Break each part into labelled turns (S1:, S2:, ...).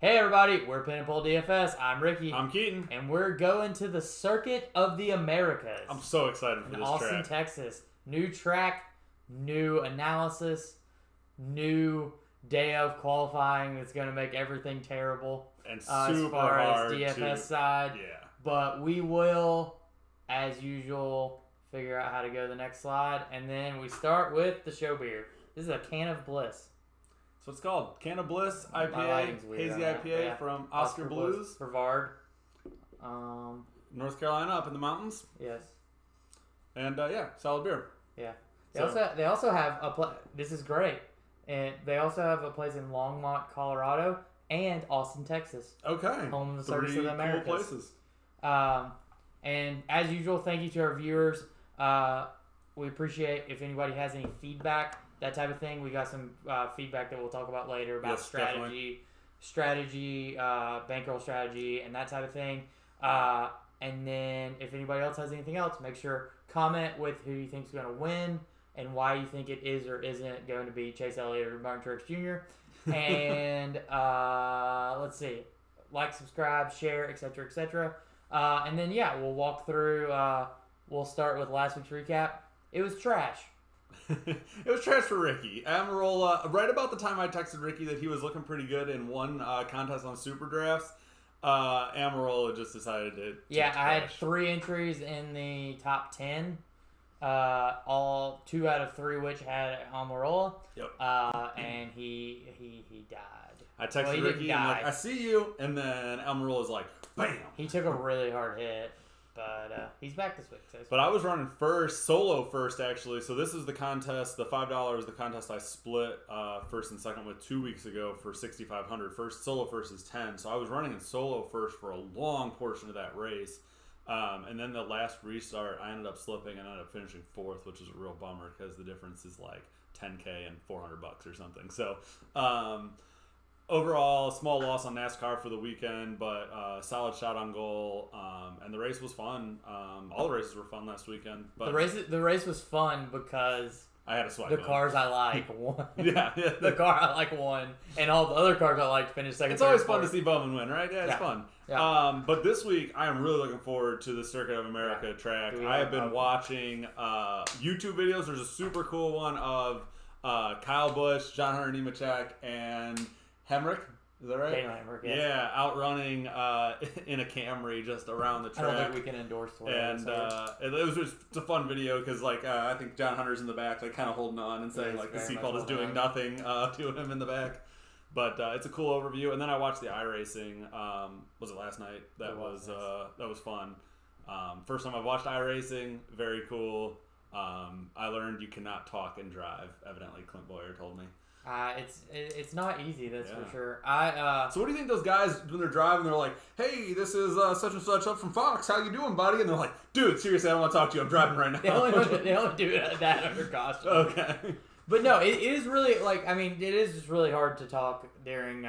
S1: Hey everybody, we're Pole DFS. I'm Ricky.
S2: I'm Keaton.
S1: And we're going to the Circuit of the Americas.
S2: I'm so excited for
S1: in
S2: this
S1: Austin,
S2: track.
S1: Texas. New track, new analysis, new day of qualifying that's going to make everything terrible.
S2: And super
S1: as far
S2: hard
S1: as DFS side.
S2: Yeah.
S1: But we will, as usual, figure out how to go to the next slide. And then we start with the show beer. This is a Can of Bliss.
S2: So it's called Can of Bliss IPA, hazy IPA from Oscar Blues.
S1: Brevard.
S2: North Carolina, up in the mountains.
S1: Yes.
S2: And solid beer.
S1: Yeah. They also have this is great. And they also have a place in Longmont, Colorado, and Austin, Texas.
S2: Okay.
S1: Home of the Circus of the Americas.
S2: Cool places.
S1: And as usual, thank you to our viewers. We appreciate if anybody has any feedback, that type of thing. We got some feedback that we'll talk about later about strategy, bankroll strategy, and that type of thing. And then if anybody else has anything else, make sure comment with who you think is going to win and why you think it is or isn't going to be Chase Elliott or Martin Truex Jr. And let's see, like, subscribe, share, etc., etc. And then we'll walk through. We'll start with last week's recap. It was trash.
S2: It was trash for Ricky. Amarola, right about the time I texted Ricky that he was looking pretty good in one contest on SuperDrafts, Amarola just decided to
S1: I had 3 entries in the top 10. All 2 out of 3 which had Amarola.
S2: Yep.
S1: And he died.
S2: I texted Ricky and I'm like, I see you, and then Almirola's like, bam.
S1: He took a really hard hit, but he's back this week. So
S2: but I was running solo first actually. So this is the contest. The $5 the contest I split first and second with 2 weeks ago for $6,500. Solo first is 10. So I was running in solo first for a long portion of that race. And then the last restart, I ended up slipping and ended up finishing 4th, which is a real bummer because the difference is like $10K and $400 or something. So overall, small loss on NASCAR for the weekend, but solid shot on goal. And the race was fun. All the races were fun last weekend. But
S1: the race was fun because
S2: I had a swipe.
S1: The cars I like won.
S2: yeah.
S1: The car I like won, and all the other cars I like finished second.
S2: It's always fun to see Bowman win, right? Yeah, it's fun.
S1: Yeah.
S2: But this week, I am really looking forward to the Circuit of America track. I have been watching YouTube videos. There's a super cool one of Kyle Busch, John Hunter Nemechek, and Hemrick. Is that right?
S1: Hemrick, yes.
S2: Yeah, outrunning in a Camry just around the track.
S1: I don't think we can endorse for it.
S2: And it was just a fun video because, I think John Hunter's in the back, kind of holding on and saying, the seatbelt is doing nothing to him in the back. But it's a cool overview. And then I watched the iRacing. Was it last night? That was fun. First time I've watched iRacing. Very cool. I learned you cannot talk and drive. Evidently, Clint Boyer told me.
S1: It's not easy, that's for sure.
S2: So what do you think those guys, when they're driving, they're like, hey, this is such and such up from Fox. How you doing, buddy? And they're like, dude, seriously, I don't want to talk to you. I'm driving right now.
S1: They only do that under caution.
S2: Okay.
S1: But no, it is really, it is just really hard to talk during,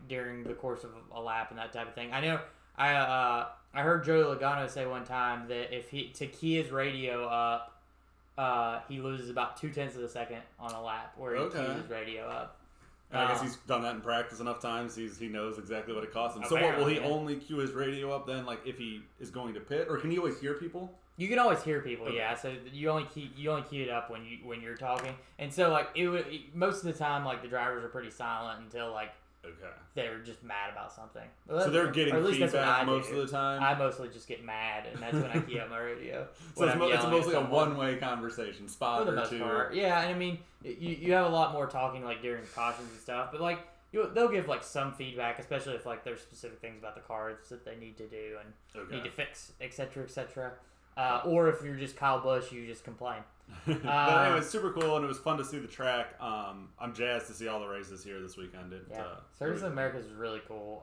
S1: during the course of a lap and that type of thing. I know, I heard Joey Logano say one time that if to key his radio up, he loses about 0.2 of a second on a lap where he keys his radio up.
S2: And I guess he's done that in practice enough times. He knows exactly what it costs him. So what, will he only cue his radio up then, if he is going to pit, or can he always hear people?
S1: You can always hear people, yeah. So you only key it up when you're talking, and so most of the time the drivers are pretty silent until they're just mad about something.
S2: So they're getting feedback most of the time?
S1: I mostly just get mad, and that's when I key up my radio.
S2: So it's mostly a one-way conversation, spot
S1: for the
S2: or
S1: most
S2: two.
S1: Part. Yeah, and you have a lot more talking during cautions and stuff, but they'll give some feedback, especially if there's specific things about the cars that they need to do and need to fix, etc., etc. Or if you're just Kyle Busch, you just complain.
S2: But anyway, it's super cool, and it was fun to see the track. I'm jazzed to see all the races here this weekend.
S1: Circuit of Americas is really cool.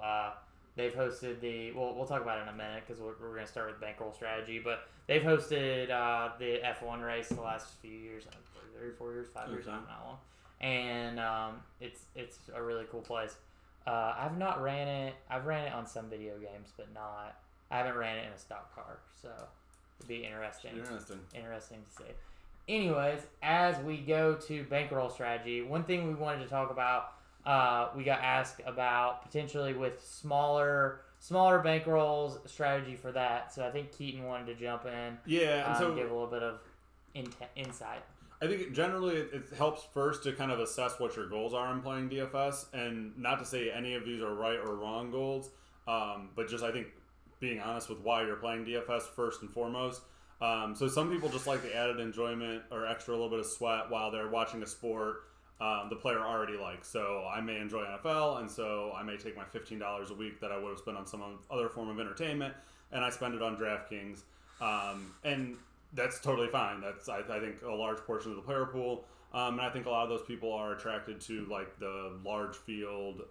S1: They've hosted we'll talk about it in a minute because we're going to start with bankroll strategy, but they've hosted the F1 race the last few years, 3 or 4 years, 5 years, not that long. And it's a really cool place. I've not ran it. I've ran it on some video games, but I haven't ran it in a stock car, so it'd be interesting to see. Anyways, as we go to bankroll strategy, one thing we wanted to talk about we got asked about potentially with smaller bankrolls strategy for that. So I think Keaton wanted to jump in.
S2: Yeah, and so
S1: give a little bit of insight.
S2: I think generally it helps first to kind of assess what your goals are in playing DFS, and not to say any of these are right or wrong goals, but just I think being honest with why you're playing DFS first and foremost. So some people just like the added enjoyment or extra little bit of sweat while they're watching a sport the player already likes. So I may enjoy NFL, and so I may take my $15 a week that I would have spent on some other form of entertainment, and I spend it on DraftKings. And that's totally fine. That's I think a large portion of the player pool, and I think a lot of those people are attracted to like the large field,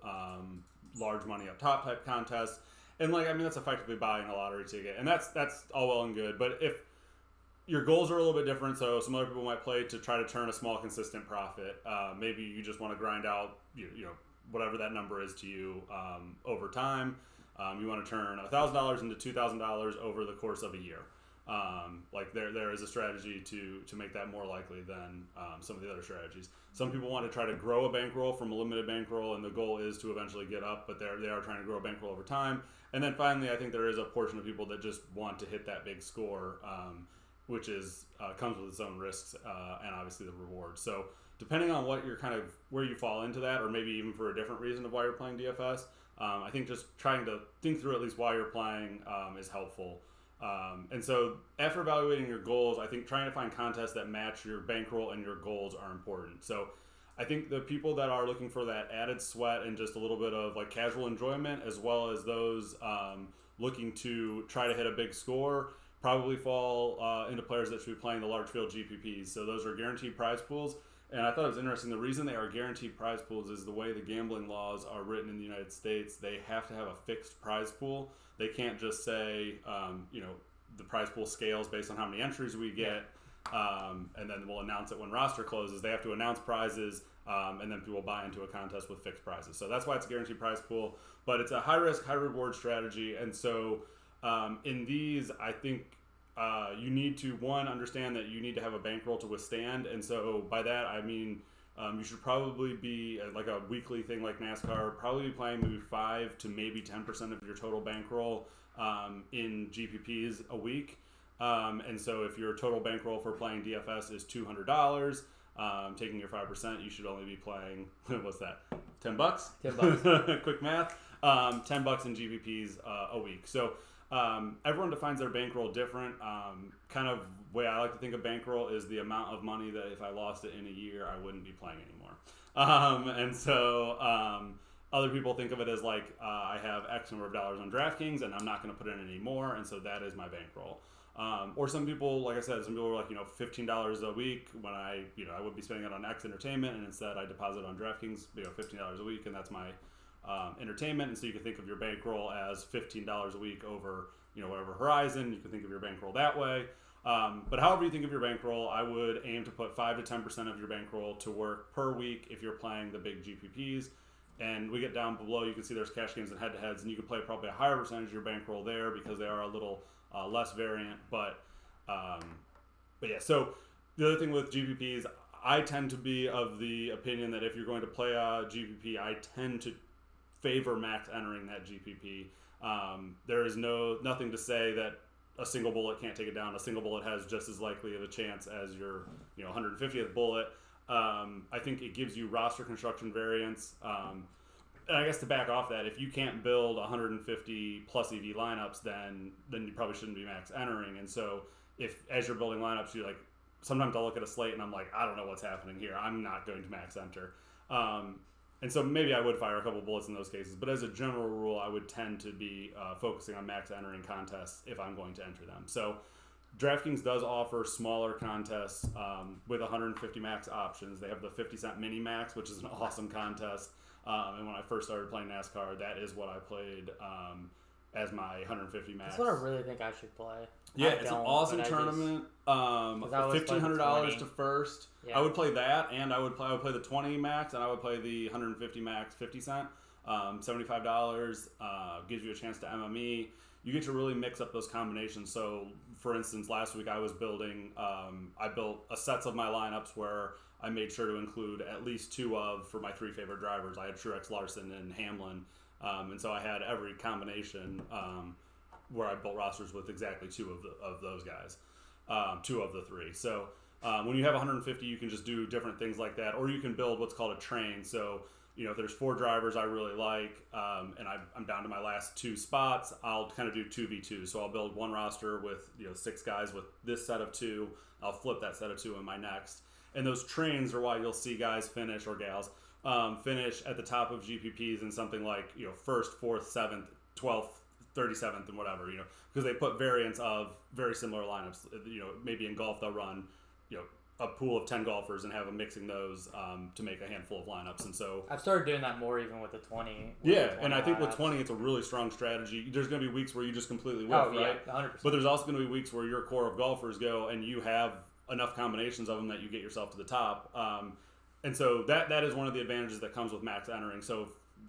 S2: large money up top type contests, and like I mean that's effectively buying a lottery ticket, and that's all well and good. But if your goals are a little bit different, so some other people might play to try to turn a small consistent profit. Maybe you just want to grind out you know whatever that number is to you over time. You want to turn $1,000 into $2,000 over the course of a year. Like there is a strategy to make that more likely than some of the other strategies. Some people want to try to grow a bankroll from a limited bankroll, and the goal is to eventually get up, but they are trying to grow a bankroll over time. And then finally, I think there is a portion of people that just want to hit that big score, which is comes with its own risks and obviously the reward. So depending on what you're kind of where you fall into that, or maybe even for a different reason of why you're playing DFS, I think just trying to think through at least why you're playing is helpful. And so after evaluating your goals, I think trying to find contests that match your bankroll and your goals are important. So I think the people that are looking for that added sweat and just a little bit of like casual enjoyment, as well as those looking to try to hit a big score, probably fall into players that should be playing the large field GPPs. So those are guaranteed prize pools. And I thought it was interesting. The reason they are guaranteed prize pools is the way the gambling laws are written in the United States. They have to have a fixed prize pool. They can't just say, the prize pool scales based on how many entries we get, and then we'll announce it when roster closes. They have to announce prizes, and then people buy into a contest with fixed prizes. So that's why it's a guaranteed prize pool. But it's a high risk, high reward strategy. And so in these, I think you need to, one, understand that you need to have a bankroll to withstand. And so by that, I mean, you should probably be like a weekly thing like NASCAR, probably be playing maybe 5 to maybe 10% of your total bankroll in GPPs a week. And so if your total bankroll for playing DFS is $200, taking your 5%, you should only be playing, what's that, $10? $10. Quick math. $10 in GPPs a week. So everyone defines their bankroll different. Kind of way I like to think of bankroll is the amount of money that if I lost it in a year, I wouldn't be playing anymore. And so other people think of it as like I have X number of dollars on DraftKings and I'm not going to put in any more, and so that is my bankroll. Or some people, like I said, some people are like, $15 a week when I would be spending it on X entertainment, and instead I deposit on DraftKings, $15 a week, and that's my entertainment. And so you can think of your bankroll as $15 a week over whatever horizon. You can think of your bankroll that way. But however you think of your bankroll, I would aim to put 5 to 10% of your bankroll to work per week if you're playing the big GPPs. And we get down below, you can see there's cash games and head-to-heads, and you can play probably a higher percentage of your bankroll there because they are a little less variant. But yeah, so the other thing with GPPs, I tend to be of the opinion that if you're going to play a GPP, I tend to favor max entering that GPP. There is nothing to say that a single bullet can't take it down. A single bullet has just as likely of a chance as your 150th bullet. I think it gives you roster construction variance. And I guess to back off that, if you can't build 150 plus EV lineups, then you probably shouldn't be max entering. And so if as you're building lineups, you sometimes I'll look at a slate and I'm like, I don't know what's happening here. I'm not going to max enter. And so maybe I would fire a couple bullets in those cases. But as a general rule, I would tend to be focusing on max entering contests if I'm going to enter them. So DraftKings does offer smaller contests with 150 max options. They have the 50-cent mini max, which is an awesome contest. And when I first started playing NASCAR, that is what I played as my 150 max.
S1: That's what I really think I should play.
S2: Yeah, it's an awesome tournament. $1,500 to first. Yeah. I would play that, and I would play the 20 max, and I would play the 150 max 50 cent. $75 gives you a chance to MME. You get to really mix up those combinations. So, for instance, last week I was building. I built a sets of my lineups where I made sure to include at least two of, for my three favorite drivers. I had Truex, Larson, and Hamlin. And so I had every combination where I built rosters with exactly two of those guys, two of the three. So when you have 150, you can just do different things like that, or you can build what's called a train. So if there's four drivers I really like, and I'm down to my last two spots, I'll kind of do 2v2. So I'll build one roster with 6 guys with this set of 2. I'll flip that set of 2 in my next. And those trains are why you'll see guys finish, or gals, finish at the top of GPPs in something like 1st, 4th, 7th, 12th, 37th, and whatever, because they put variants of very similar lineups. Maybe in golf they'll run a pool of 10 golfers and have them mixing those to make a handful of lineups. And so
S1: I've started doing that more even with the 20.
S2: And I think with 20 it's a really strong strategy. There's going to be weeks where you just completely whiff, right?
S1: 100%.
S2: But there's also going to be weeks where your core of golfers go and you have enough combinations of them that you get yourself to the top. And so that is one of the advantages that comes with max entering. So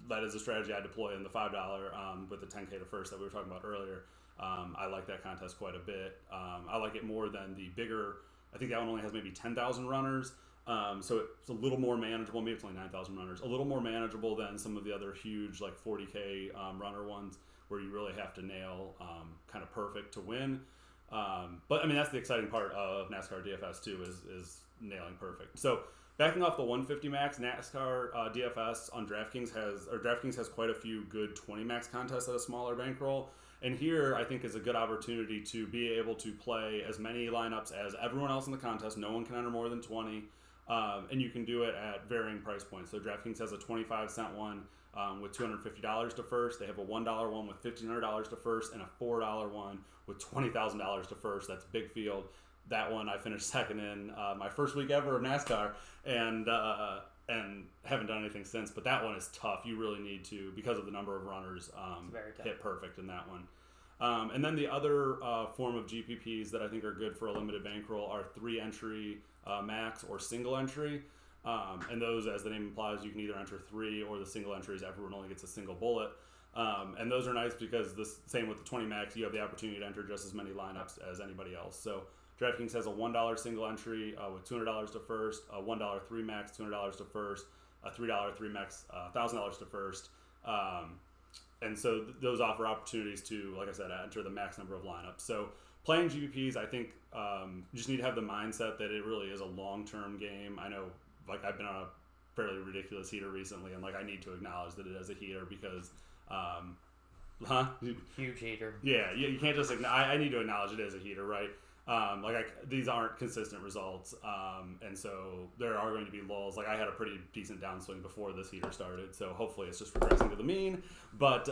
S2: that is a strategy I deploy in the $5 with the 10K to first that we were talking about earlier. I like that contest quite a bit. I like it more than the bigger. I think that one only has maybe 10,000 runners. So it's a little more manageable. Maybe it's only 9,000 runners. A little more manageable than some of the other huge like 40K runner ones where you really have to nail kind of perfect to win. But I mean, that's the exciting part of NASCAR DFS too, is nailing perfect. So backing off the 150 max, NASCAR DFS on DraftKings has quite a few good 20 max contests at a smaller bankroll. And here, I think, is a good opportunity to be able to play as many lineups as everyone else in the contest. No one can enter more than 20, and you can do it at varying price points. So DraftKings has a 25-cent one with $250 to first. They have a $1 one with $1,500 to first, and a $4 one with $20,000 to first. That's big field. That one I finished second in my first week ever of NASCAR, and haven't done anything since. But that one is tough. You really need to, because of the number of runners, hit perfect in that one. And then the other form of GPPs that I think are good for a limited bankroll are 3-entry max or single entry. And those, as the name implies, you can either enter 3, or the single entries, everyone only gets a single bullet. And those are nice because same with the 20 max, you have the opportunity to enter just as many lineups as anybody else. So DraftKings has a $1 single entry with $200 to first, a $1 3 max, $200 to first, a $3 3 max, $1,000 to first. And so those offer opportunities to, like I said, enter the max number of lineups. So playing GPPs, I think you just need to have the mindset that it really is a long-term game. I know, like, I've been on a fairly ridiculous heater recently, and like I need to acknowledge that it is a heater because
S1: huge heater.
S2: Yeah, you can't just I need to acknowledge it is a heater, right? These aren't consistent results, and so there are going to be lulls. Like I had a pretty decent downswing before this heater started, so hopefully it's just regressing to the mean. But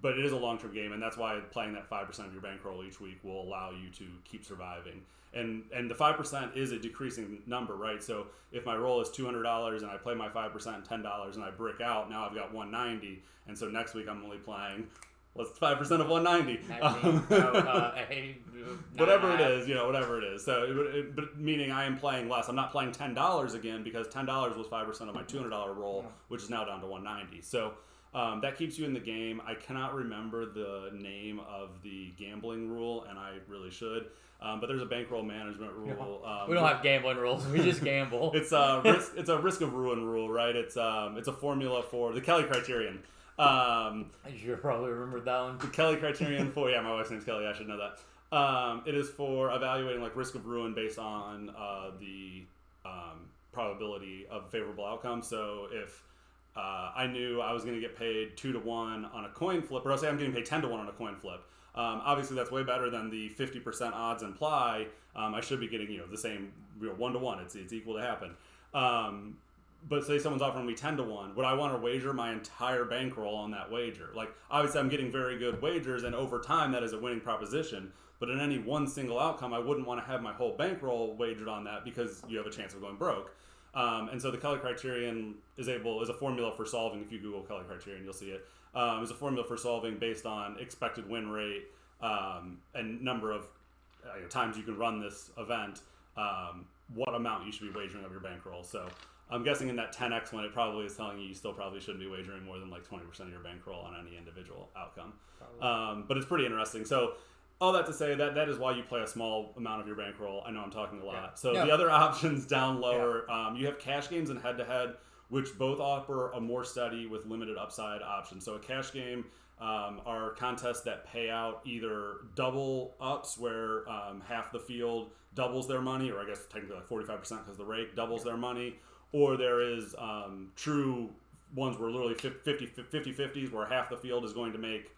S2: it is a long-term game, and that's why playing that 5% of your bankroll each week will allow you to keep surviving. And the 5% is a decreasing number, right? So if my roll is $200 and I play my 5% $10 and I brick out, now I've got $190, and so next week I'm only playing. What's 5% of 190? Whatever it is, whatever it is. So, but meaning I am playing less. I'm not playing $10 again because $10 was 5% of my $200 roll, which is now down to 190. So that keeps you in the game. I cannot remember the name of the gambling rule, and I really should. But there's a bankroll management rule.
S1: We don't have gambling rules. We just gamble.
S2: It's a risk. It's a risk of ruin rule, right? It's a formula for the Kelly criterion.
S1: You probably remember that one.
S2: The Kelly criterion for my wife's name's Kelly. I should know that. It is for evaluating like risk of ruin based on the probability of favorable outcome. So if I knew I was going to get paid 2-1 on a coin flip, or I'll say I'm getting paid 10-1 on a coin flip. Obviously, that's way better than the 50% odds imply. I should be getting the same 1-1. It's equal to happen. But say someone's offering me 10-1, would I want to wager my entire bankroll on that wager? Like, obviously, I'm getting very good wagers, and over time, that is a winning proposition. But in any one single outcome, I wouldn't want to have my whole bankroll wagered on that because you have a chance of going broke. And so the Kelly criterion is a formula for solving. If you Google Kelly criterion, you'll see it. Is a formula for solving based on expected win rate and number of times you can run this event. What amount you should be wagering of your bankroll. So I'm guessing in that 10x one, it probably is telling you still probably shouldn't be wagering more than like 20% of your bankroll on any individual outcome. But it's pretty interesting. So All that to say that is why you play a small amount of your bankroll. I know I'm talking a lot.
S1: Yeah.
S2: So the other options down lower, you have cash games and head-to-head, which both offer a more steady with limited upside option. So a cash game are contests that pay out either double ups, where half the field doubles their money, or I guess technically like 45% because the rake doubles their money, or there is true ones where literally 50-50s, where half the field is going to make,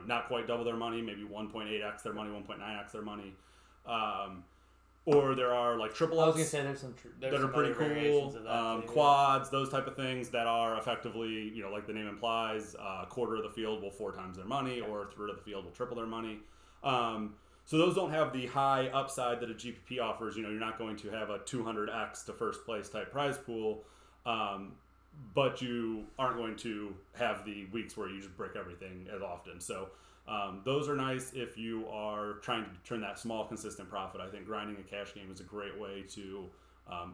S2: not quite double their money, maybe 1.8x their money, 1.9x their money. Or there are like triple ups.
S1: I was going to say there's
S2: that
S1: some
S2: are pretty cool.
S1: of that too,
S2: quads, those type of things that are effectively, like the name implies, a quarter of the field will 4 times their money, or a third of the field will triple their money. So those don't have the high upside that a GPP offers. You're not going to have a 200x to first place type prize pool. But you aren't going to have the weeks where you just break everything as often. So those are nice if you are trying to turn that small, consistent profit. I think grinding a cash game is a great way to,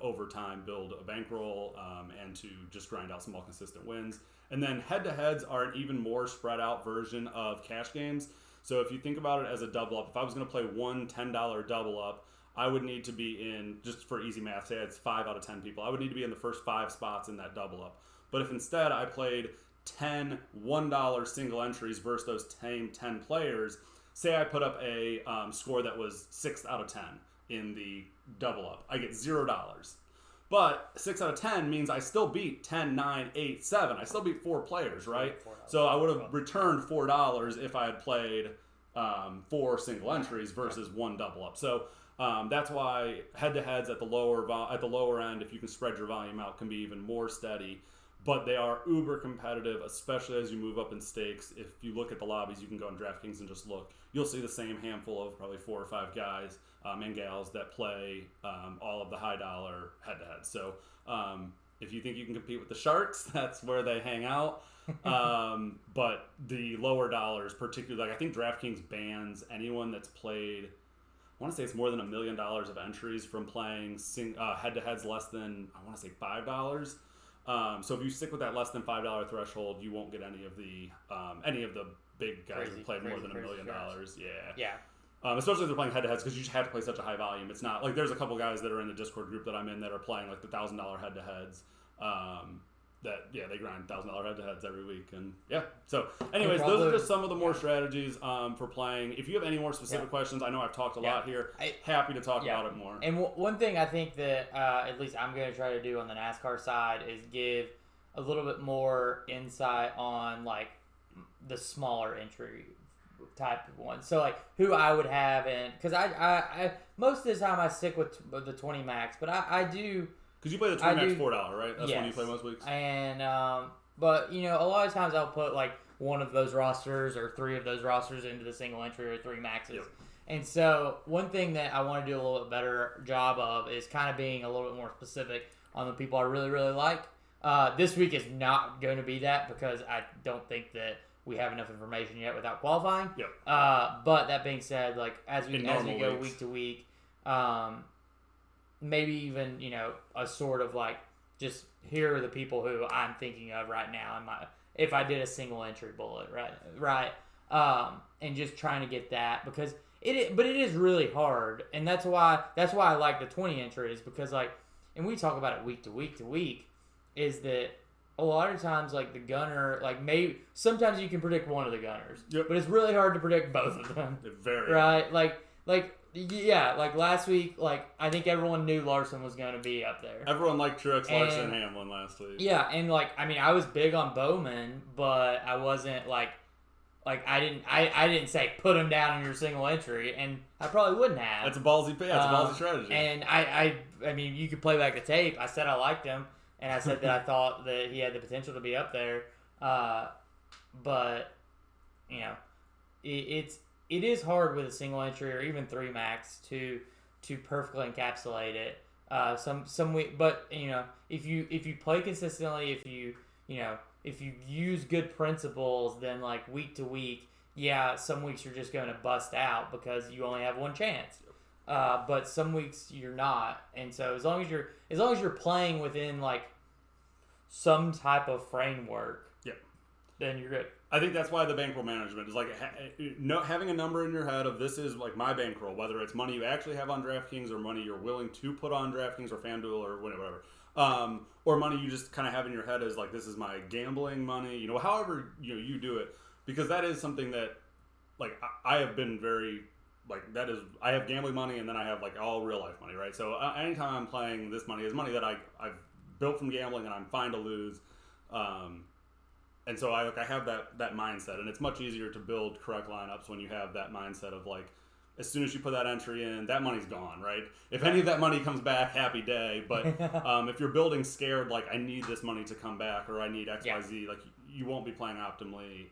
S2: over time, build a bankroll and to just grind out small, consistent wins. And then head-to-heads are an even more spread out version of cash games. So if you think about it as a double up, if I was going to play one $10 double up, I would need to be in, just for easy math, say it's 5 out of 10 people, I would need to be in the first 5 spots in that double up. But if instead I played 10 $1 single entries versus those same 10 players, say I put up a score that was 6 out of 10 in the double up, I get $0. But 6 out of 10 means I still beat 10, 9, 8, 7. I still beat 4 players, right? So I would have returned $4 if I had played 4 single entries versus 1 double up. So that's why head-to-heads at the lower end, if you can spread your volume out, can be even more steady. But they are uber competitive, especially as you move up in stakes. If you look at the lobbies, you can go on DraftKings and just look. You'll see the same handful of probably 4 or 5 guys and gals that play all of the high dollar head-to-heads. So if you think you can compete with the Sharks, that's where they hang out. But the lower dollars, particularly, like I think DraftKings bans anyone that's played, I want to say it's more than $1 million of entries from playing head-to-heads less than, I want to say $5. So if you stick with that less than $5 threshold, you won't get any of the big guys who played more than $1 million. Yeah. Especially if they're playing head-to-heads, because you just have to play such a high volume. It's not like there's a couple guys that are in the Discord group that I'm in that are playing like the $1,000 head-to-heads. They grind $1,000 head-to-heads every week, and So, anyways, those are just some of the more strategies for playing. If you have any more specific questions, I know I've talked a lot here. Happy to talk about it more.
S1: And one thing I think that at least I'm going to try to do on the NASCAR side is give a little bit more insight on like the smaller entry type of ones. So like who I would have, and because I most of the time I stick with the 20 max, but I do.
S2: Because you play the 20 max $4, right? That's when you play most weeks.
S1: And but a lot of times I'll put like one of those rosters or 3 of those rosters into the single entry or 3 maxes. Yep. And so one thing that I want to do a little bit better job of is kind of being a little bit more specific on the people I really, really like. This week is not going to be that because I don't think that we have enough information yet without qualifying.
S2: Yep.
S1: But that being said, like as we go week to week, maybe even, a sort of like just here are the people who I'm thinking of right now if I did a single entry bullet, right? And just trying to get that because it is really hard, and that's why I like the 20 entries because like, and we talk about it week to week, is that a lot of times like the gunner, like maybe sometimes you can predict one of the gunners, but it's really hard to predict both of them. Right? Like last week, like I think everyone knew Larson was going to be up there.
S2: Everyone liked Truex, Larson, and Hamlin last week.
S1: Yeah, and like I mean, I was big on Bowman, but I wasn't like I didn't say put him down in your single entry, and I probably wouldn't have.
S2: That's a ballsy strategy.
S1: And I mean, you could play back the tape. I said I liked him, and I said that I thought that he had the potential to be up there, but it is hard with a single entry or even 3 max to perfectly encapsulate it. Some week, but if you play consistently, if you use good principles, then like week to week, some weeks you're just going to bust out because you only have one chance. But some weeks you're not, and so as long as you're playing within like some type of framework, then you're good.
S2: I think that's why the bankroll management is like having a number in your head of this is like my bankroll, whether it's money you actually have on DraftKings or money you're willing to put on DraftKings or FanDuel or whatever, or money you just kind of have in your head as like this is my gambling money, however you do it, because that is something that like I have been very like that is I have gambling money and then I have like all real life money, right? So anytime I'm playing, this money is money that I've built from gambling and I'm fine to lose. And so I have that mindset, and it's much easier to build correct lineups when you have that mindset of like, as soon as you put that entry in, that money's gone, right? If any of that money comes back, happy day. But if you're building scared, like I need this money to come back, or I need X, Y, Z, like you won't be playing optimally.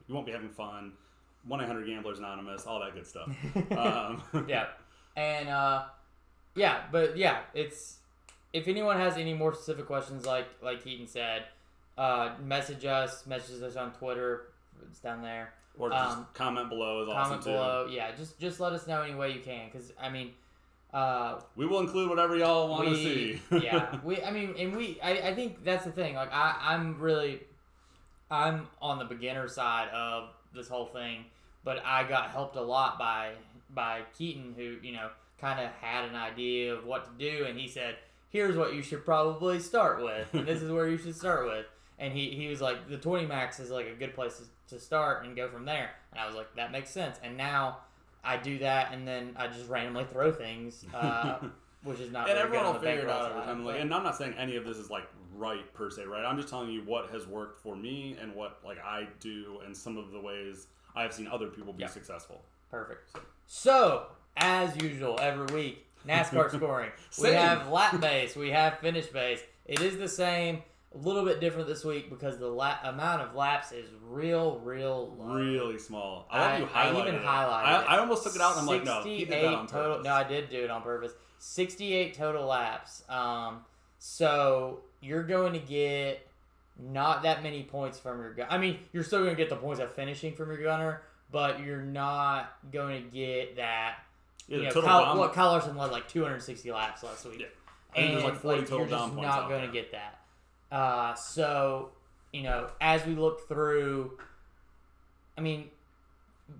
S2: You won't be having fun. 1-800-Gamblers Anonymous, all that good stuff.
S1: Yeah, and it's if anyone has any more specific questions, like Keaton said. Message us on Twitter. It's down there.
S2: Or just comment below is awesome too.
S1: Comment below, yeah. Just let us know any way you can, because I mean,
S2: we will include whatever y'all want to see.
S1: Yeah, I think that's the thing. Like I'm on the beginner side of this whole thing, but I got helped a lot by Keaton, who kind of had an idea of what to do, and he said, here's what you should probably start with, and this is where you should start with. And he was like, the 20 max is like a good place to start and go from there. And I was like, that makes sense. And now I do that, and then I just randomly throw things, which is not.
S2: And
S1: very
S2: everyone
S1: good
S2: will figure it out over
S1: side,
S2: time. And I'm not saying any of this is like right per se, right? I'm just telling you what has worked for me and what like I do, and some of the ways I have seen other people be successful.
S1: Perfect. So as usual, every week, NASCAR scoring. We have lap base. We have finish base. It is the same. A little bit different this week because the amount of laps is real low.
S2: Really small. I even highlighted it. I almost took it out and I'm like, no, he did that on purpose.
S1: No, I did do it on purpose. 68 total laps. So you're going to get not that many points from your gunner. I mean, you're still going to get the points of finishing from your gunner, but you're not going to get that. Kyle Larson led like 260 laps last week.
S2: Yeah. And there's like 40 total down points.
S1: You're just not going to get that. So, as we look through, I mean,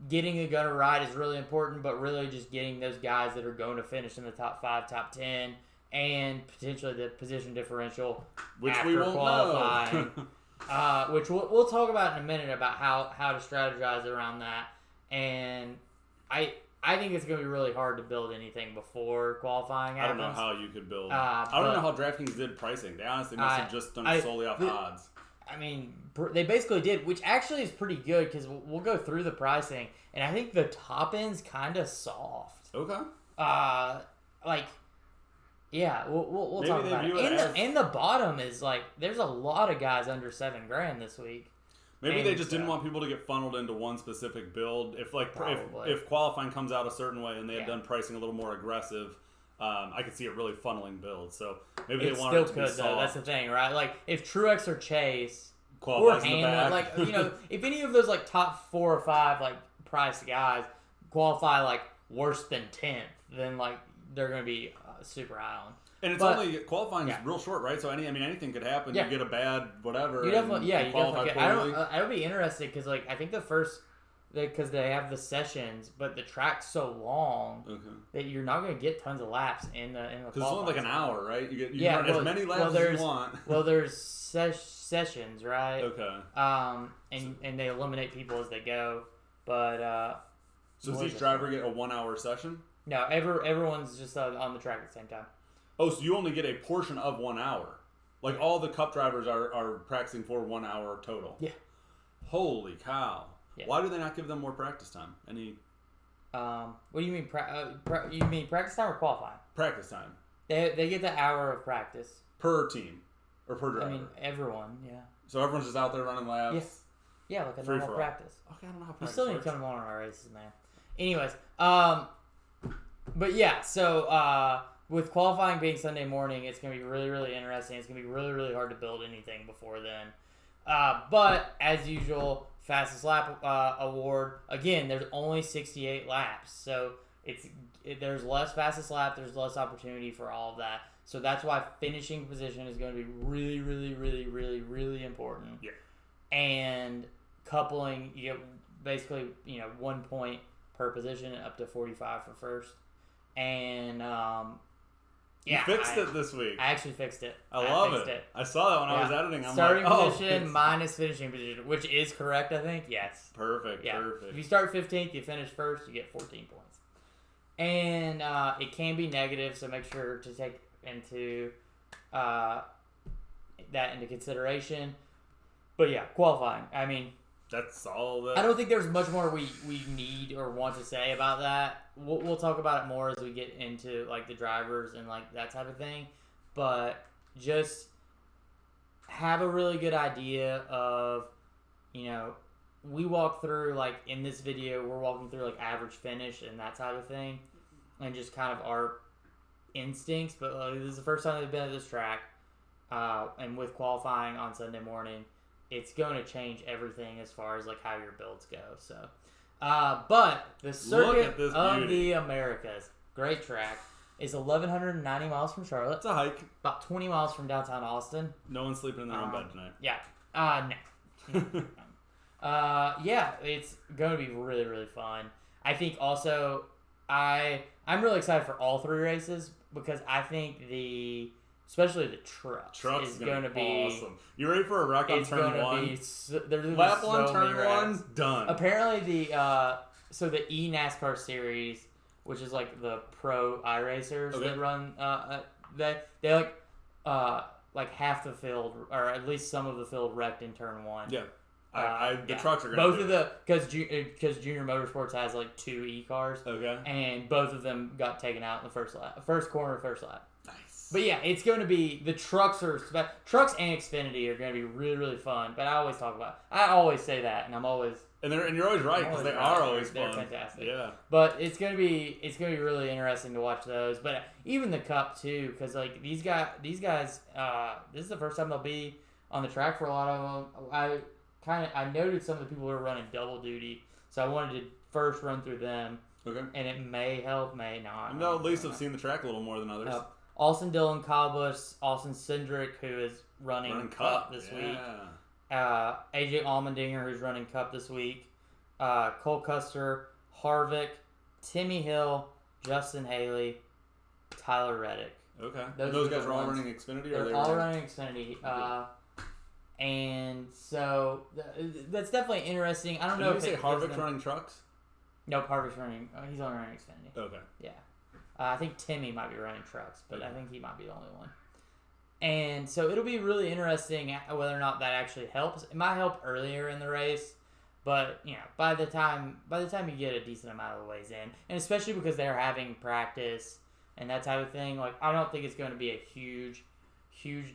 S1: getting a gunner right is really important, but really just getting those guys that are going to finish in the top 5, top 10, and potentially the position differential
S2: which
S1: after
S2: we won't
S1: qualifying. Which we'll talk about in a minute about how to strategize around that. And I think it's going to be really hard to build anything before qualifying happens.
S2: I don't know how you could build. I don't know how DraftKings did pricing. They honestly must have just done it solely off odds.
S1: I mean, they basically did, which actually is pretty good because we'll go through the pricing, and I think the top end's kind of soft.
S2: Okay.
S1: We'll talk about it. And the bottom is like, there's a lot of guys under $7,000 this week.
S2: Maybe they just didn't want people to get funneled into one specific build. If qualifying comes out a certain way and they had done pricing a little more aggressive, I could see it really funneling builds. So maybe they wanted it to be soft.
S1: Though. That's the thing, right? Like if Truex or Chase
S2: or
S1: Hamlin, like if any of those like top 4 or 5 like priced guys qualify like worse than 10th, then like they're going to be super high on.
S2: And only qualifying is real short, right? So anything could happen. You get a bad whatever.
S1: You definitely get. I would be interested because like I think because they have the sessions, but the track's so long that you're not going to get tons of laps in the. Because
S2: it's only like an hour, right? You run as many laps as you want.
S1: Well, there's sessions, right?
S2: Okay.
S1: And they eliminate people as they go, but.
S2: So does each driver get a 1 hour session?
S1: No, everyone's just on the track at the same time.
S2: Oh, so you only get a portion of 1 hour. Like all the cup drivers are practicing for 1 hour total.
S1: Yeah.
S2: Holy cow. Yeah. Why do they not give them more practice time?
S1: What do you mean? You mean practice time or qualifying?
S2: Practice time.
S1: They get the hour of practice.
S2: Per team. Or per driver.
S1: I mean, everyone, yeah.
S2: So everyone's just out there running laps?
S1: Yeah, like a normal practice.
S2: Okay, I don't know how practice
S1: You still need to come on our races, man. Anyways, but yeah, so with qualifying being Sunday morning, it's going to be really, really interesting. It's going to be really, really hard to build anything before then. But as usual, fastest lap award. Again, there's only 68 laps, so there's less fastest lap. There's less opportunity for all of that. So that's why finishing position is going to be really, really, really, really, really important.
S2: Yeah.
S1: and coupling, you get basically 1 point per position up to 45 for first. And
S2: you fixed it this week.
S1: I actually fixed it.
S2: I love it. I saw that when I was editing. I'm
S1: starting
S2: like,
S1: position minus finishing position, which is correct, I think. Yes.
S2: Perfect.
S1: Yeah.
S2: Perfect.
S1: If you start 15th, you finish first, you get 14 points. And it can be negative, so make sure to take into that into consideration. But yeah, qualifying. I mean,
S2: that's all.
S1: I don't think there's much more we need or want to say about that. We'll talk about it more as we get into like the drivers and like that type of thing. But just have a really good idea of, we walk through, like in this video, we're walking through like average finish and that type of thing, and just kind of our instincts. But this is the first time they've been at this track, and with qualifying on Sunday morning, it's going to change everything as far as like how your builds go. So, but the Circuit of the Americas, great track, is 1,190 miles from Charlotte.
S2: It's a hike.
S1: About 20 miles from downtown Austin.
S2: No one's sleeping in their own bed tonight.
S1: Yeah. No. Yeah, it's going to be really, really fun. I think also I'm really excited for all three races because I think especially the trucks is going to be
S2: awesome. You ready for a wreck on turn one?
S1: Lap
S2: on turn one, done.
S1: Apparently so the NASCAR series, which is like the pro iRacers that run, they like half the field or at least some of the field wrecked in turn one.
S2: Yeah. The trucks are going
S1: both of the because Junior Motorsports has like 2 e-cars.
S2: Okay.
S1: And both of them got taken out in the first lap, first lap.
S2: Nice.
S1: But yeah, it's going to be the trucks and Xfinity are going to be really, really fun. But I always say that, and
S2: you're always right because they are always fun.
S1: They're fantastic.
S2: Yeah.
S1: But it's going to be really interesting to watch those. But even the Cup too, because like these guys, this is the first time they'll be on the track for a lot of them. I noted some of the people who are running double duty, so I wanted to first run through them. Okay. And it may help, may not.
S2: No, at least I've seen the track a little more than others.
S1: Austin Dillon, Kyle Busch, Austin Cindric, who is running Cup this week. AJ Allmendinger, who's running Cup this week. Cole Custer, Harvick, Timmy Hill, Justin Haley, Tyler Reddick.
S2: Okay. Those guys are all running Xfinity?
S1: They're all running Xfinity. And so that's definitely interesting. I don't know if
S2: you say Harvick's running trucks?
S1: No, Harvick's running. He's only running Xfinity.
S2: Okay.
S1: Yeah. I think Timmy might be running trucks, but I think he might be the only one. And so it'll be really interesting whether or not that actually helps. It might help earlier in the race, but by the time you get a decent amount of the ways in, and especially because they're having practice and that type of thing, like I don't think it's going to be a huge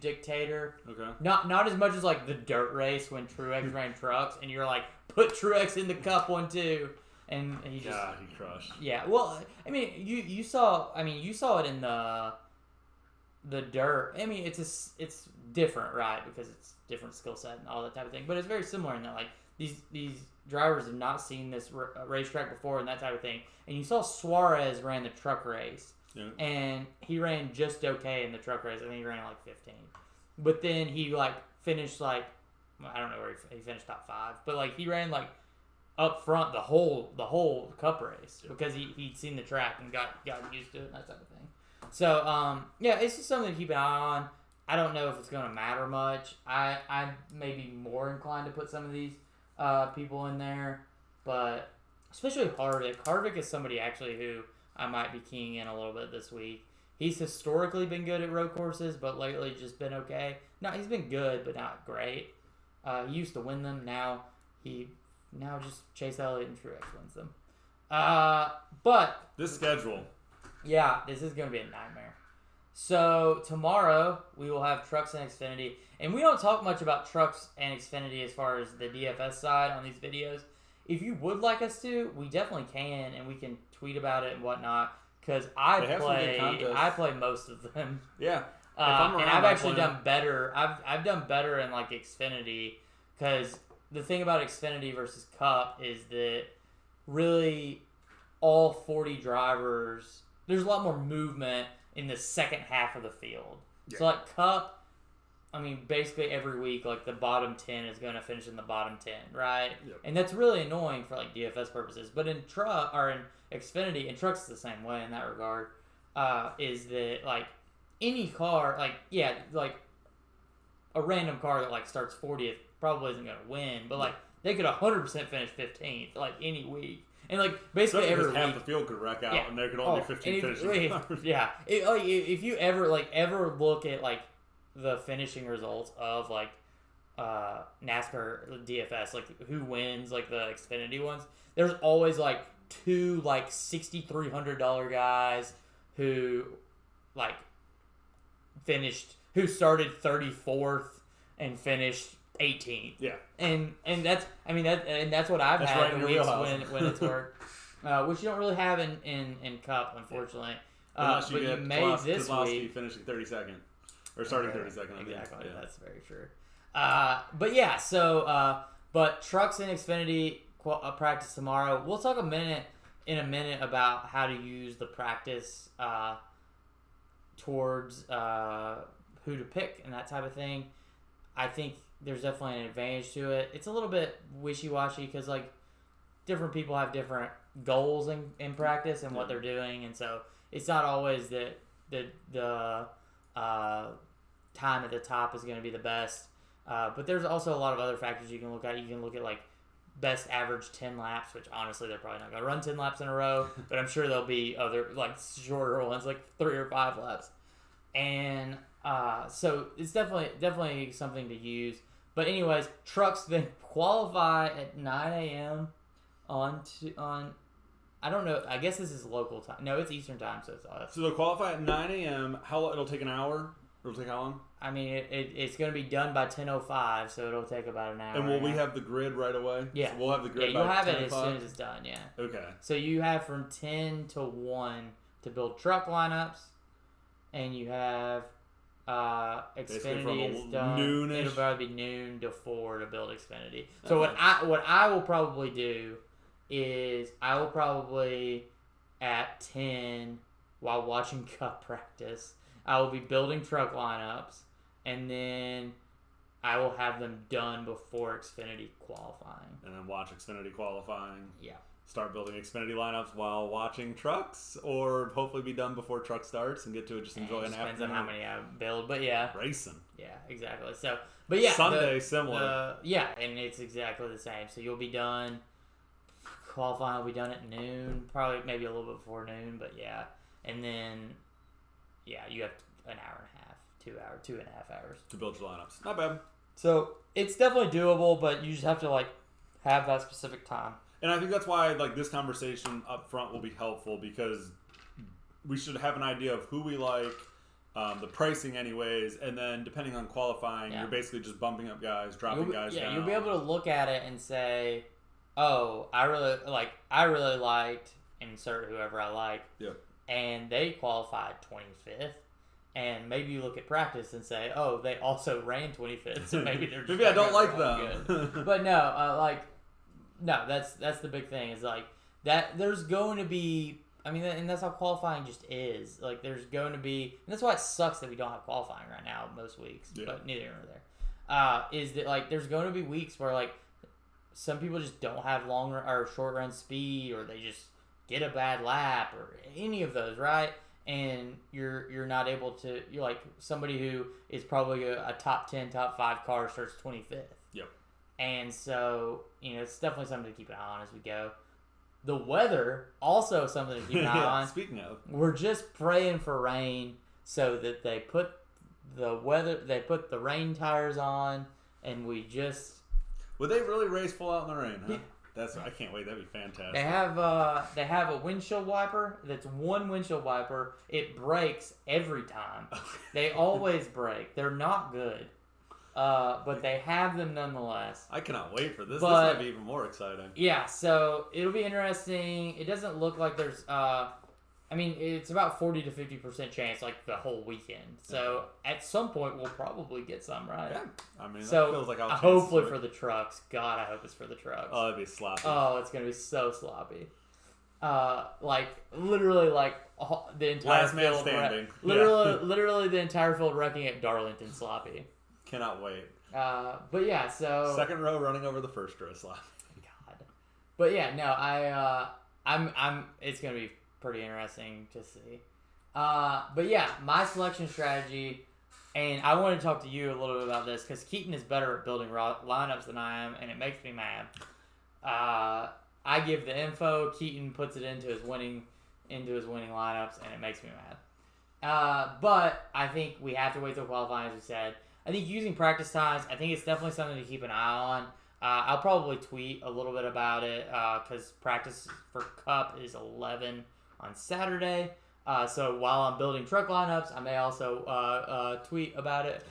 S1: dictator.
S2: Okay.
S1: Not as much as like the dirt race when Truex ran trucks, and you're like, put Truex in the Cup 1-2. And he just
S2: he crushed.
S1: Yeah, well, I mean, you saw it in the dirt. I mean, it's different, right? Because it's different skill set and all that type of thing. But it's very similar in that like these drivers have not seen this racetrack before and that type of thing. And you saw Suarez ran the truck race, and he ran just okay in the truck race. I think he ran like 15, but then he like finished like I don't know where he finished top 5, but like he ran like up front the whole Cup race because he'd seen the track and got used to it and that type of thing. So yeah, it's just something to keep an eye on. I don't know if it's going to matter much. I may be more inclined to put some of these people in there, but especially Harvick. Harvick is somebody actually who I might be keying in a little bit this week. He's historically been good at road courses, but lately just been okay. No, he's been good, but not great. He used to win them. Now just Chase Elliott and Truex wins them. But
S2: this schedule.
S1: Yeah, this is going to be a nightmare. So tomorrow we will have trucks and Xfinity, and we don't talk much about trucks and Xfinity as far as the DFS side on these videos. If you would like us to, we definitely can, and we can tweet about it and whatnot. Because I play most of them.
S2: Yeah.
S1: And I've actually done better. I've done better in like Xfinity because the thing about Xfinity versus Cup is that really all 40 drivers, there's a lot more movement in the second half of the field. Yeah. So like Cup, I mean, basically every week, like the bottom 10 is going to finish in the bottom 10, right?
S2: Yep.
S1: And that's really annoying for like DFS purposes. But in truck or in Xfinity, and truck's the same way in that regard, is that like any car, like like a random car that like starts 40th probably isn't going to win, but like they could 100% finish 15th like any week. And like basically every week,
S2: half the field could wreck out, and there could only be 15 finishing cars.
S1: Yeah, if you ever look at like the finishing results of like NASCAR DFS, like who wins like the Xfinity ones, there's always like two like $6,300 guys who like who started 34th and finished 18th.
S2: Yeah,
S1: and that's what I've had
S2: right
S1: the weeks when it's worked, which you don't really have in Cup, unfortunately.
S2: Unless you
S1: but
S2: get
S1: you made this week
S2: finishing 32nd or starting 32nd.
S1: Exactly,
S2: Yeah.
S1: that's very true. But yeah, so but trucks and Xfinity practice tomorrow. We'll talk in a minute about how to use the practice towards who to pick and that type of thing. I think there's definitely an advantage to it. It's a little bit wishy-washy because like different people have different goals in practice and what they're doing, and so it's not always that the time at the top is going to be the best. But there's also a lot of other factors you can look at. You can look at like best average 10 laps, which honestly they're probably not going to run 10 laps in a row, but I'm sure there'll be other like shorter ones, like 3 or 5 laps. And so it's definitely something to use. But anyways, trucks then qualify at 9 a.m. on I don't know. I guess this is local time. No, it's Eastern time, so it's us.
S2: So they'll qualify at 9 a.m. It'll take an hour? It'll take how long?
S1: I mean, it's going to be done by 10:05, so it'll take about an hour.
S2: And will we have the grid right away?
S1: Yeah.
S2: So we'll have the grid
S1: you'll
S2: by
S1: have
S2: 10
S1: it as
S2: o'clock?
S1: soon as it's done, yeah.
S2: Okay.
S1: So you have from 10 to 1 to build truck lineups, and you have Xfinity is done.
S2: Noonish.
S1: It'll probably be noon to 4 to build Xfinity. So what I will probably do is I will probably at 10 while watching Cup practice, I will be building truck lineups, and then I will have them done before Xfinity qualifying.
S2: And then watch Xfinity qualifying.
S1: Yeah.
S2: Start building Xfinity lineups while watching trucks, or hopefully be done before truck starts and get to just enjoy an afternoon.
S1: Depends on how many I build, but yeah.
S2: Racing.
S1: Yeah, exactly. So, but yeah.
S2: Sunday, similar.
S1: Yeah, and it's exactly the same. So you'll be done. Qualifying will be done at noon, probably maybe a little bit before noon, but yeah. And then, yeah, you have an hour and a half, 2.5 hours.
S2: To build your lineups. Not bad.
S1: So it's definitely doable, but you just have to, like, have that specific time.
S2: And I think that's why, like, this conversation up front will be helpful, because we should have an idea of who we like, the pricing anyways, and then depending on qualifying, you're basically just bumping up guys, dropping guys down.
S1: Yeah, you'll be able to look at it and say, oh, I really liked insert whoever I like.
S2: Yep. And
S1: they qualified 25th. And maybe you look at practice and say, oh, they also ran 25th, so maybe they're just
S2: maybe I don't like them.
S1: Good. But no, no, that's the big thing is like that. There's going to be, I mean, and that's how qualifying just is. Like, there's going to be, and that's why it sucks that we don't have qualifying right now most weeks. Yeah. But neither here nor there. Is that like there's going to be weeks where like some people just don't have long or short run speed, or they just get a bad lap, or any of those, right? And you're not able to. You're like somebody who is probably a top 10, top 5 car starts 25th.
S2: Yep.
S1: And so, it's definitely something to keep an eye on as we go. The weather, also something to keep an eye on.
S2: Speaking of.
S1: We're just praying for rain so that they put the rain tires on, and we just...
S2: Would they really race full out in the rain, huh? Yeah. I can't wait. That'd be fantastic.
S1: They have a windshield wiper. That's one windshield wiper. It breaks every time. They always break. They're not good. But they have them nonetheless.
S2: I cannot wait for this. This might be even more exciting.
S1: Yeah, so it'll be interesting. It doesn't look like there's... it's about 40 to 50% chance like the whole weekend. So at some point we'll probably get some, right?
S2: Yeah. That feels like
S1: hopefully for the trucks. God, I hope it's for the trucks.
S2: Oh, that'd be sloppy.
S1: Oh, it's going to be so sloppy. Literally the entire
S2: last man standing.
S1: Literally the entire field wrecking at Darlington sloppy.
S2: Cannot wait.
S1: But yeah, so
S2: second row running over the first row slot.
S1: God. But yeah, no, I'm. It's gonna be pretty interesting to see. But yeah, my selection strategy, and I want to talk to you a little bit about this because Keaton is better at building lineups than I am, and it makes me mad. I give the info, Keaton puts it into his winning lineups, and it makes me mad. But I think we have to wait till qualifying, as we said. I think using practice times, I think it's definitely something to keep an eye on. I'll probably tweet a little bit about it because practice for Cup is 11 on Saturday. So while I'm building truck lineups, I may also tweet about it.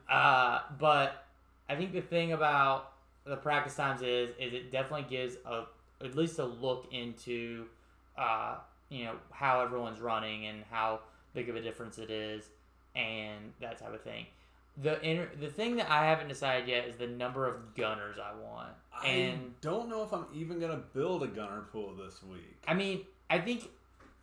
S1: But I think the thing about the practice times is it definitely gives at least a look into how everyone's running and how big of a difference it is and that type of thing. The thing that I haven't decided yet is the number of gunners I want. And
S2: I don't know if I'm even gonna build a gunner pool this week.
S1: I mean, I think.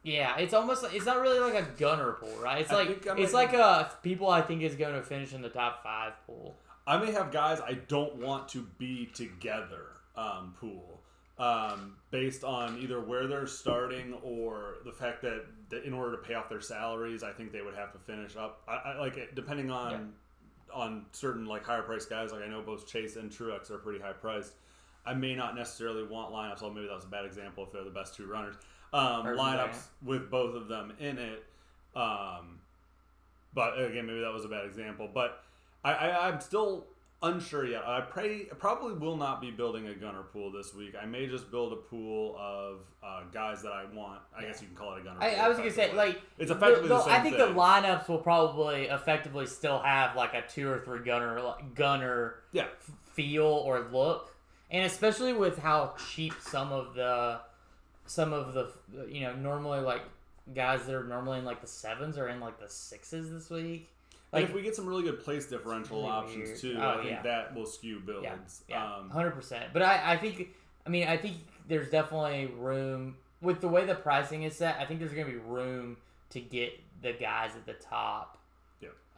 S1: Yeah, it's almost like, it's not really like a gunner pool, right? It's like a people I think is going to finish in the top 5 pool.
S2: I may have guys I don't want to be together pool based on either where they're starting or the fact that in order to pay off their salaries, I think they would have to finish up. I like depending on certain like higher priced guys. Like I know both Chase and Truex are pretty high priced. I may not necessarily want lineups. Well, maybe that was a bad example if they're the best 2 runners. Lineups with both of them in it. But again, maybe that was a bad example. But I'm still unsure yet. I probably will not be building a gunner pool this week. I may just build a pool of guys that I want. I guess you can call it a gunner pool.
S1: I was going to say, like...
S2: It's effectively the same
S1: I think
S2: thing.
S1: the lineups will probably effectively still have like a 2 or 3 gunner feel or look. And especially with how cheap some of the normally like guys that are normally in like the 7s are in like the 6s this week. Like,
S2: and if we get some really good place differential
S1: really
S2: options
S1: weird.
S2: too, I think that will skew builds.
S1: Yeah, 100%. But I think there's definitely room with the way the pricing is set. I think there's going to be room to get the guys at the top.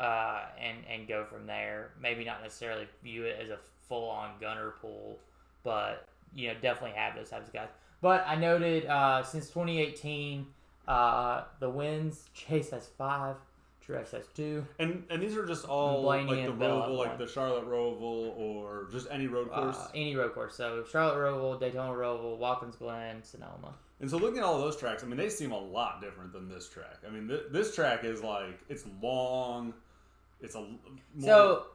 S1: And go from there. Maybe not necessarily view it as a full on gunner pool, but definitely have those types of guys. But I noted since 2018, the wins, Chase has 5, Truex has 2.
S2: And these are just all
S1: Blaney
S2: like the
S1: and Bell
S2: Roval, like the Charlotte Roval, or just any road course?
S1: Any road course. So Charlotte Roval, Daytona Roval, Watkins Glen, Sonoma.
S2: And so looking at all those tracks, I mean, they seem a lot different than this track. I mean, this track is like, it's long. It's
S1: So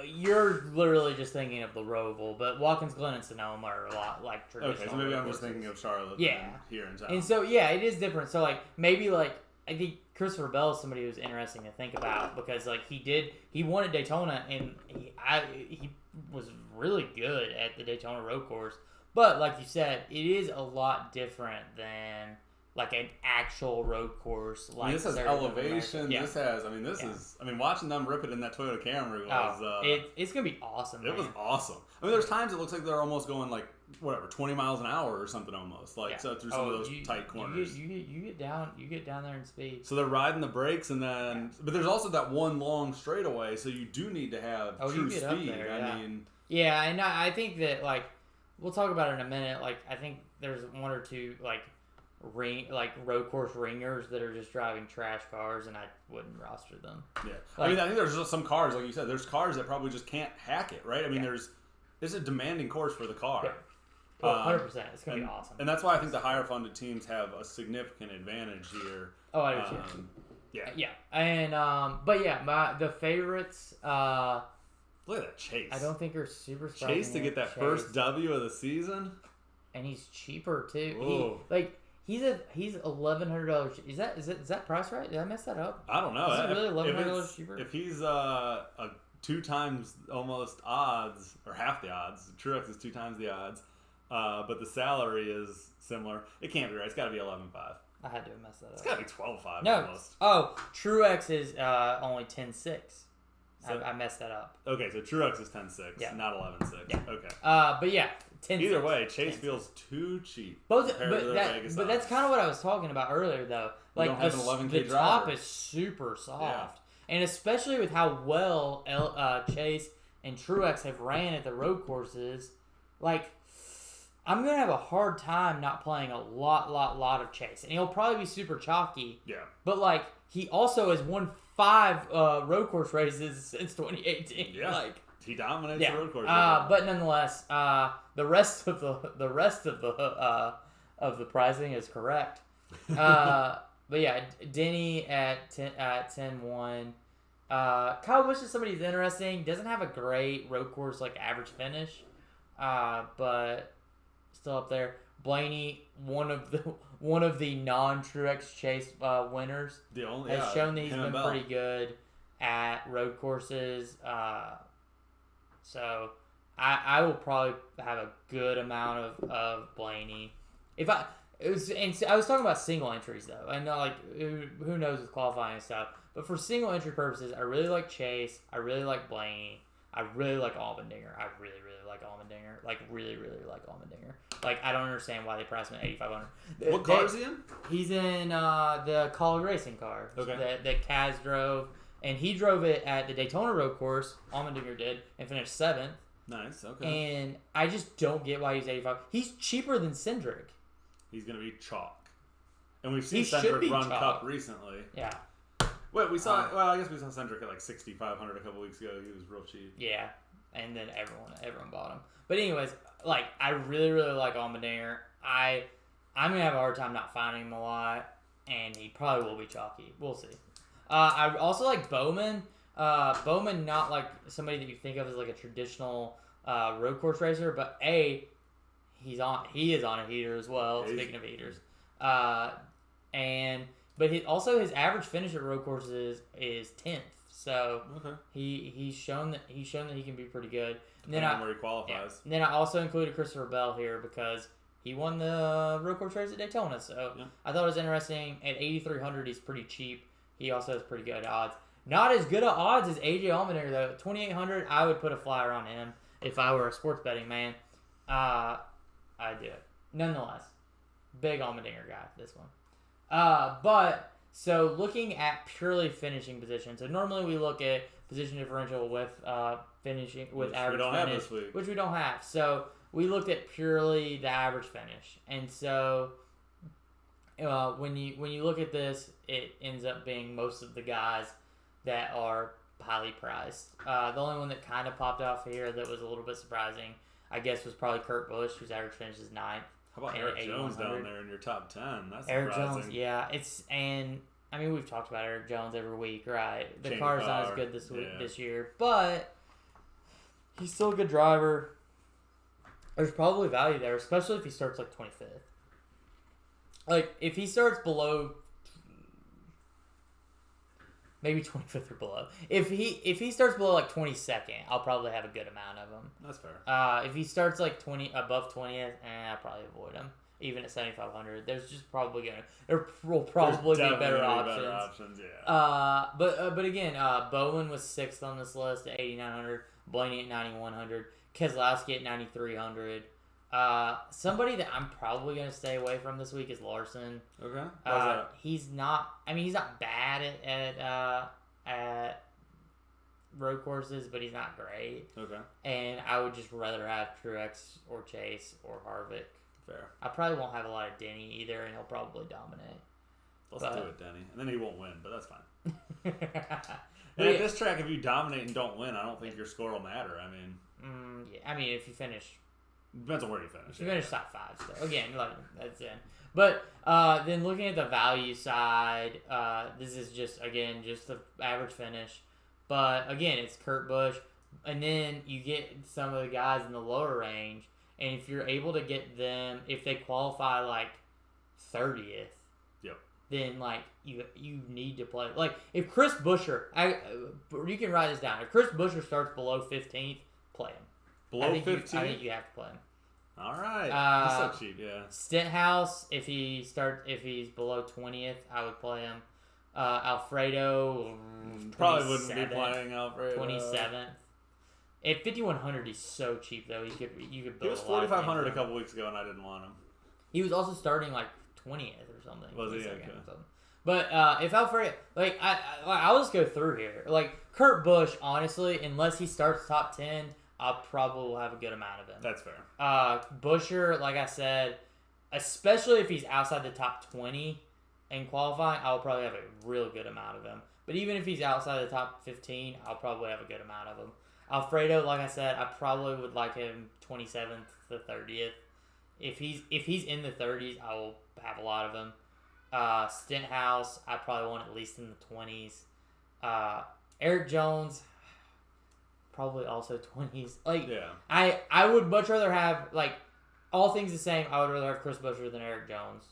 S1: you're literally just thinking of the Roval, but Watkins Glen and Sonoma are a lot like traditional.
S2: Okay, so maybe I'm
S1: courses.
S2: just thinking of Charlotte. Here in town.
S1: And so it is different. So like maybe like I think Christopher Bell is somebody who's interesting to think about because like he won at Daytona and he was really good at the Daytona road course. But like you said, it is a lot different than like an actual road course. Like
S2: this has elevation.
S1: Yeah.
S2: This has. Watching them rip it in that Toyota Camry was.
S1: It's gonna be awesome.
S2: It was awesome. I mean, there's times it looks like they're almost going like 20 miles an hour or something almost. So through some of those tight corners.
S1: You get down there in speed.
S2: So they're riding the brakes and then, but there's also that one long straightaway. So you do need to have true speed.
S1: Up there,
S2: I mean.
S1: Yeah, and I think that like we'll talk about it in a minute. Like I think there's 1 or 2 like road course ringers that are just driving trash cars, and I wouldn't roster them. Yeah,
S2: I think there's just some cars, like you said, there's cars that probably just can't hack it, right? I mean, it's a demanding course for the car.
S1: Yeah. 100%. It's gonna be awesome,
S2: and that's why I think the higher funded teams have a significant advantage here.
S1: Oh, I do too. Yeah, and the favorites.
S2: Look at that Chase.
S1: I don't think are super.
S2: Chase to get that first W of the season,
S1: and he's cheaper too. He's $1,100. Is that price right? Did I mess that up?
S2: I don't know.
S1: Is it really $1,100 cheaper?
S2: If he's a 2 times almost odds or half the odds, Truex is 2 times the odds, but the salary is similar. It can't be right. It's got to be 11.5.
S1: I had to mess that up.
S2: It's got to be 12.5
S1: no.
S2: almost.
S1: Oh, Truex is only 10.6. So, I messed that up.
S2: Okay, so Truex is 10.6, not 11.6. Yeah. Okay.
S1: But yeah. 10
S2: Either way, Chase feels too cheap.
S1: But that's kind of what I was talking about earlier, though. Like
S2: the
S1: top is super soft, And especially with how well Chase and Truex have ran at the road courses, like, I'm going to have a hard time not playing a lot of Chase. And he'll probably be super chalky.
S2: Yeah.
S1: But, like, he also has won 5 road course races since 2018.
S2: Yeah.
S1: Like,
S2: he dominates the road course.
S1: But nonetheless, the rest of the pricing is correct. But yeah, Denny at 10-1. Kyle Busch is somebody who's interesting. Doesn't have a great road course like average finish, but still up there. Blaney, one of the non-Truex Chase winners, has shown that he's been pretty good at road courses. So I will probably have a good amount of Blaney. I was talking about single entries though, and like who knows with qualifying and stuff. But for single entry purposes, I really like Chase. I really like Blaney. I really like Allmendinger. I really like Allmendinger. Like really like Allmendinger. Like I don't understand why they priced him at $8,500.
S2: What car is he in?
S1: He's in the College racing car.
S2: Okay.
S1: That Kaz drove, and he drove it at the Daytona road course. Allmendinger did, and finished 7th.
S2: Nice. Okay.
S1: And I just don't get why he's 85. He's cheaper than Cindric.
S2: He's gonna be chalk, and we've seen Cindric run Cup recently.
S1: Yeah.
S2: Wait, we saw. Well, I guess we saw Cindric at like 6,500 a couple weeks ago. He was real cheap.
S1: Yeah, and then everyone bought him. But anyways, like I really like Allmendinger. I'm gonna have a hard time not finding him a lot, and he probably will be chalky. We'll see. I also like Bowman. Bowman, not like somebody that you think of as like a traditional road course racer, but he is on a heater as well. Speaking of heaters, but his average finish at road courses is 10th. So he's shown that he can be pretty good. And then
S2: where he qualifies.
S1: Yeah. And then I also included Christopher Bell here because he won the road course race at Daytona. So I thought it was interesting. At 8,300, he's pretty cheap. He also has pretty good odds. Not as good of odds as AJ Allmendinger though. At 2,800, I would put a flyer on him if I were a sports betting man. I'd do it. Nonetheless, big Allmendinger guy, this one. But, so looking at purely finishing position. So normally we look at position differential with finishing, with average finish. Which we don't have. So we looked at purely the average finish. And so when you look at this, it ends up being most of the guys that are highly priced. The only one that kind of popped off here that was a little bit surprising, I guess, was probably Kurt Busch, whose average finish is 9th.
S2: How about Eric Jones down there in your top 10? That's
S1: Eric
S2: surprising.
S1: Jones, yeah. I mean, we've talked about Eric Jones every week, right? The car's not as good this year, but he's still a good driver. There's probably value there, especially if he starts like 25th. Like, if he starts below, maybe 25th or below. If he starts below like 22nd, I'll probably have a good amount of him.
S2: That's fair.
S1: If he starts like above 20th, I'll probably avoid him. Even at 7,500, there will probably be better options.
S2: Yeah.
S1: But again, Bowen was 6th on this list at 8,900. Blaney at 9,100. Keselowski at 9,300. Somebody that I'm probably going to stay away from this week is Larson.
S2: Okay.
S1: He's not bad at road courses, but he's not great.
S2: Okay.
S1: And I would just rather have Truex or Chase or Harvick.
S2: Fair.
S1: I probably won't have a lot of Denny either, and he'll probably dominate.
S2: Let's do it, Denny. And then he won't win, but that's fine. And at this track, if you dominate and don't win, I don't think your score will matter. I mean...
S1: yeah. I mean, if you finish...
S2: Depends on where you finish.
S1: If you finish top 5, so again, like, that's it. But then looking at the value side, this is just the average finish. But again, it's Kurt Busch. And then you get some of the guys in the lower range. And if you're able to get them, if they qualify like 30th, then like you need to play. Like if Chris Buescher, you can write this down. If Chris Buescher starts below 15th, play him.
S2: Below 15th?
S1: I think you have to play him.
S2: All right. He's so cheap, yeah.
S1: Stenhouse, if he's below 20th, I would play him. Alfredo,
S2: probably wouldn't be playing Alfredo.
S1: 27th. At 5,100, he's so cheap though. You could build.
S2: He was 4,500 a couple weeks ago, and I didn't want him.
S1: He was also starting like 20th or something.
S2: Was he? Okay.
S1: But if Alfredo, like I'll just go through here. Like Kurt Busch, honestly, unless he starts top 10, I'll probably will have a good amount of him.
S2: That's fair.
S1: Buescher, like I said, especially if he's outside the top 20 in qualifying, I'll probably have a real good amount of him. But even if he's outside the top 15, I'll probably have a good amount of him. Alfredo, like I said, I probably would like him 27th to 30th. If he's in the 30s, I will have a lot of him. Stenthouse, I probably want at least in the 20s. Eric Jones, probably also 20s. Like, yeah. I would much rather have, like, all things the same, I would rather have Chris Buescher than Eric Jones.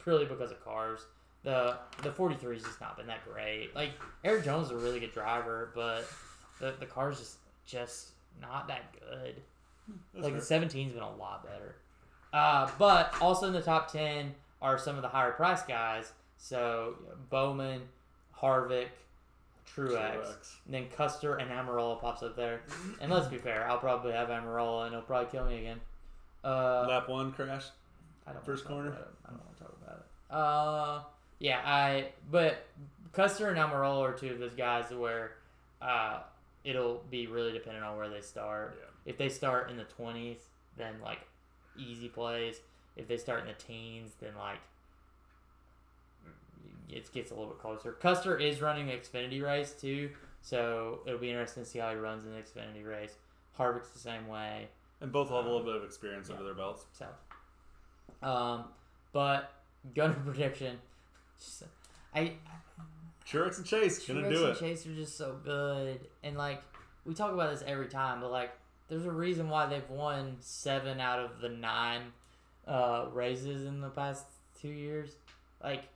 S1: Purely because of cars. The 43's just not been that great. Like, Eric Jones is a really good driver, but the car's just not that good. That's like, fair. The 17's been a lot better. But also in the top 10 are some of the higher price guys. So, Bowman, Harvick, Truex. And then Custer and Amarola pops up there. And let's be fair, I'll probably have Amarola and he'll probably kill me again.
S2: Lap 1 crash? First corner?
S1: I don't want to talk about it. But Custer and Amarola are two of those guys where it'll be really dependent on where they start. Yeah. If they start in the 20s, then, like, easy plays. If they start in the teens, then, like, it gets a little bit closer. Custer is running an Xfinity race, too, so it'll be interesting to see how he runs in the Xfinity race. Harvick's the same way.
S2: And both have a little bit of experience under their belts.
S1: So, but gunner prediction,
S2: Truex and Chase gonna do it.
S1: Truex and Chase are just so good, and like we talk about this every time, but like there's a reason why they've won 7 out of the 9 races in the past 2 years. Like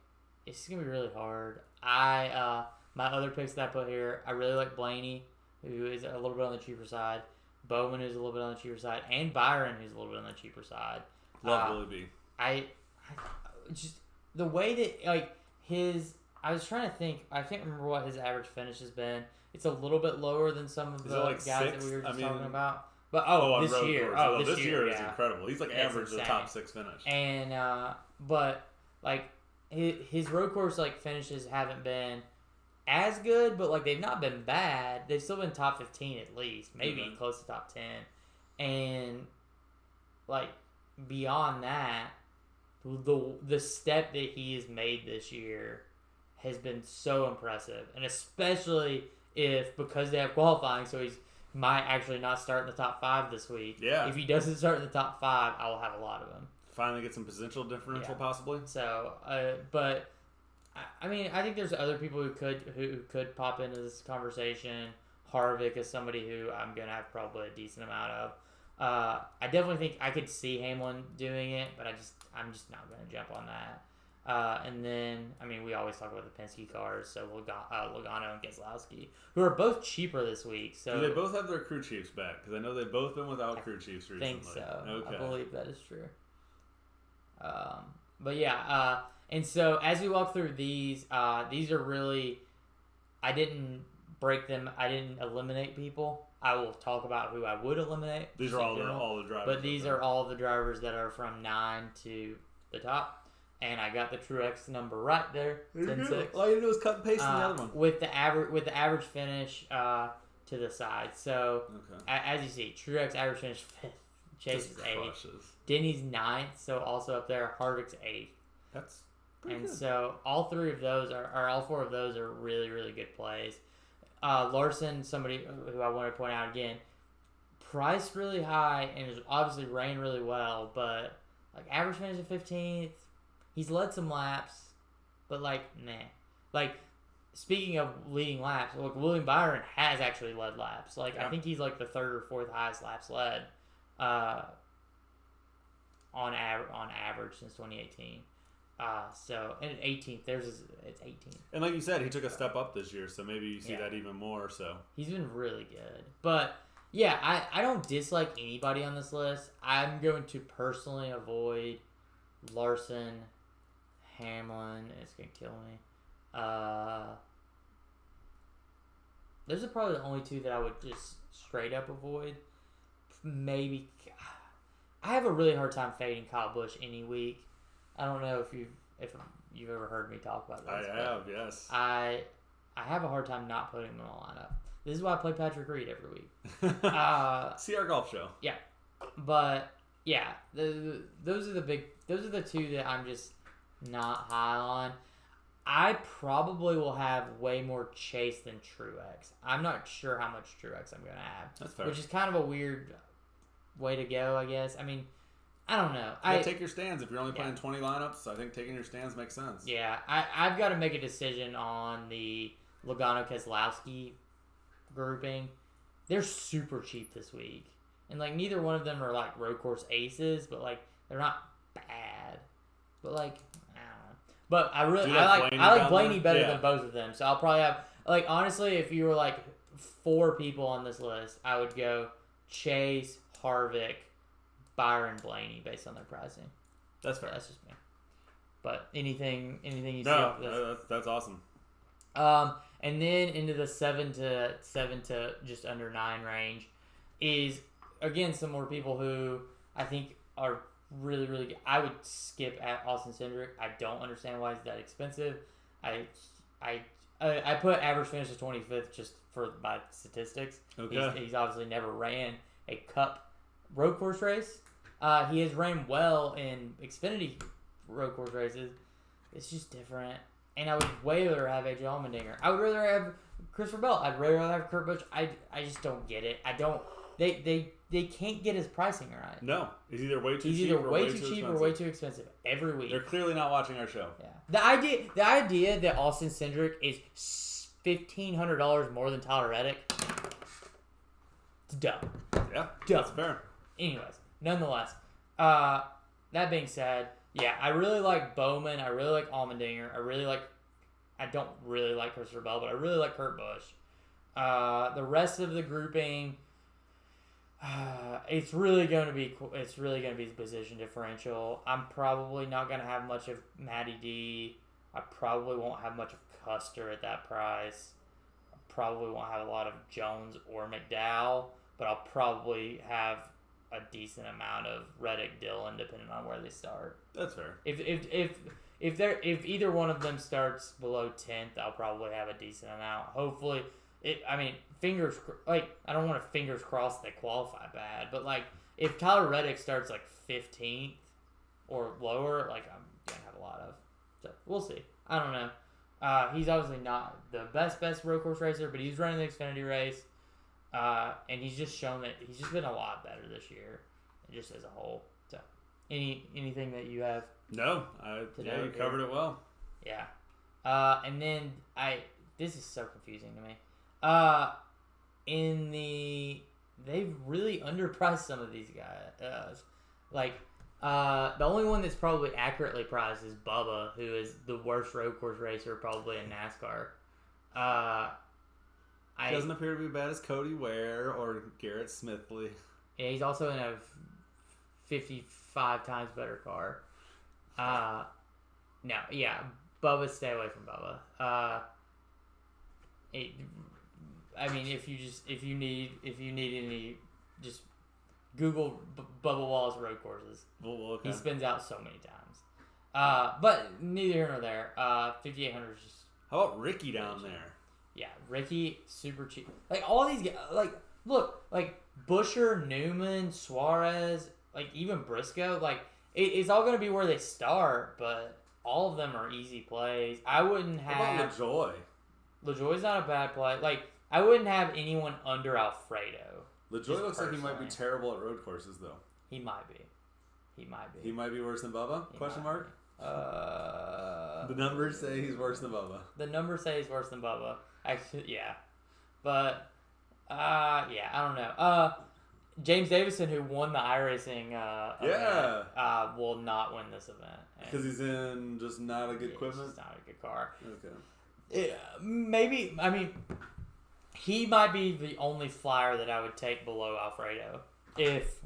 S1: it's gonna be really hard. My other picks that I put here, I really like Blaney, who is a little bit on the cheaper side. Bowman, who's a little bit on the cheaper side, and Byron, who's a little bit on the cheaper side.
S2: Love Willie B.
S1: I just the way that like his. I was trying to think. I can't remember what his average finish has been. It's a little bit lower than some of the guys that we were just talking about. But this year,
S2: this year is incredible. He's like average the top 6 finish.
S1: And but like his road course like finishes haven't been as good, but like they've not been bad. They've still been top 15 at least, maybe close to top 10. And like beyond that, the step that he has made this year has been so impressive, and especially because they have qualifying, so he might actually not start in the top 5 this week. Yeah. If he doesn't start in the top 5, I will have a lot of him.
S2: Finally get some potential differential possibly.
S1: So, but I mean, I think there's other people who could pop into this conversation. Harvick is somebody who I'm gonna have probably a decent amount of. I definitely think I could see Hamlin doing it, but I'm just not gonna jump on that. And then, I mean, we always talk about the Penske cars, so Logano and Keselowski, who are both cheaper this week. So
S2: do they both have their crew chiefs back? Because I know they've both been without crew chiefs recently.
S1: I think so.
S2: Okay.
S1: I believe that is true. But yeah, and so as we walk through these are really, I didn't break them. I didn't eliminate people. I will talk about who I would eliminate.
S2: These are all the drivers.
S1: But these are all the drivers that are from 9 to the top. And I got the Truex number right there, 10-6.
S2: All you had to do was cut and paste in the other one.
S1: With the average finish to the side. So, as you see, Truex average finish 5th. Chase is 8th. Denny's 9th, so also up there. Harvick's 8th.
S2: That's pretty good.
S1: So, all 4 of those are really, really good plays. Larson, somebody who I want to point out again, priced really high and is obviously ran really well, but like average finish of 15th. He's led some laps, but like, nah. Like, speaking of leading laps, look, William Byron has actually led laps. Like, I think he's like the 3rd or 4th highest laps led on average since 2018. So, and 18th, it's 18th.
S2: And like you said, he took a step up this year, so maybe you see that even more. So
S1: he's been really good. But yeah, I don't dislike anybody on this list. I'm going to personally avoid Larson, Hamlin. It's gonna kill me. Those are probably the only 2 that I would just straight up avoid. Maybe I have a really hard time fading Kyle Busch any week. I don't know if if you've ever heard me talk about
S2: I
S1: this.
S2: have, yes.
S1: I have a hard time not putting him in a lineup. This is why I play Patrick Reed every week.
S2: See our golf show.
S1: Yeah, but yeah, those are the two that I'm just not high on. I probably will have way more Chase than Truex. I'm not sure how much Truex I'm gonna have.
S2: That's fair.
S1: Which is kind of a weird way to go, I guess. I mean, I don't know.
S2: Take your stands. If you're only playing 20 lineups, I think taking your stands makes sense.
S1: Yeah, I've got to make a decision on the Logano-Keselowski grouping. They're super cheap this week. And, like, neither one of them are, like, road course aces, but, like, they're not bad. But, like, I don't know. But I like Blaney better than both of them. So I'll probably have, like, honestly, if you were, like, 4 people on this list, I would go Chase, Harvick, Byron, Blaney based on their pricing.
S2: That's fair.
S1: That's just me. But anything you see off this?
S2: That's awesome.
S1: And then into the 7 to just under 9 range is again some more people who I think are really really good. I would skip at Austin Cindric. I don't understand why he's that expensive. I put average finish of 25th just by statistics.
S2: Okay.
S1: He's obviously never ran a Cup road course race. He has ran well in Xfinity road course races. It's just different. And I would way rather have AJ Allmendinger. I would rather have Christopher Bell. I'd rather have Kurt Busch. I just don't get it. I don't. They can't get his pricing right.
S2: No, he's either way too cheap.
S1: He's either way too cheap or way too expensive every week.
S2: They're clearly not watching our show.
S1: Yeah. The idea that Austin Cindric is $1,500 more than Tyler Reddick. It's dumb.
S2: Yeah,
S1: dumb.
S2: That's fair.
S1: Anyways, nonetheless, that being said, yeah, I really like Bowman. I really like Allmendinger. I don't really like Christopher Bell, but I really like Kurt Busch. The rest of the grouping, it's really going to be position differential. I'm probably not going to have much of Matty D. I probably won't have much of Custer at that price. I probably won't have a lot of Jones or McDowell, but I'll probably have a decent amount of Reddick, Dillon, depending on where they start.
S2: That's fair.
S1: If either one of them starts below 10th, I'll probably have a decent amount. Hopefully, I don't want to fingers crossed they qualify bad, but like if Tyler Reddick starts like 15th or lower, like I'm gonna have a lot of. So we'll see. I don't know. He's obviously not the best road course racer, but he's running the Xfinity race. And he's just shown that he's just been a lot better this year, just as a whole. So, anything that you have?
S2: No, you covered it well.
S1: Yeah. And then this is so confusing to me. They've really underpriced some of these guys. The only one that's probably accurately priced is Bubba, who is the worst road course racer probably in NASCAR.
S2: Doesn't appear to be bad as Cody Ware or Garrett Smithley.
S1: Yeah, he's also in a 55 times better car. No, yeah, Bubba, stay away from Bubba. If you need any, just Google Bubba Wallace road courses.
S2: Well, okay.
S1: He spins out so many times. But neither here nor there. 5,800 is just.
S2: How about Ricky down there?
S1: Yeah, Ricky, super cheap. Like, all these guys, look, Busher, Newman, Suarez, even Briscoe, it's all going to be where they start, but all of them are easy plays. I wouldn't have...
S2: What about LaJoy?
S1: LaJoy's not a bad play. I wouldn't have anyone under Alfredo.
S2: LaJoy looks like he might be terrible at road courses, though.
S1: He might be.
S2: He might be worse than Bubba? Question mark? The numbers say he's worse than Bubba.
S1: The numbers say he's worse than Bubba. Actually, yeah. But, I don't know. James Davison, who won the iRacing event, will not win this event.
S2: Because he's in just not a good equipment?
S1: Just not a good car.
S2: Okay.
S1: Maybe, he might be the only flyer that I would take below Alfredo if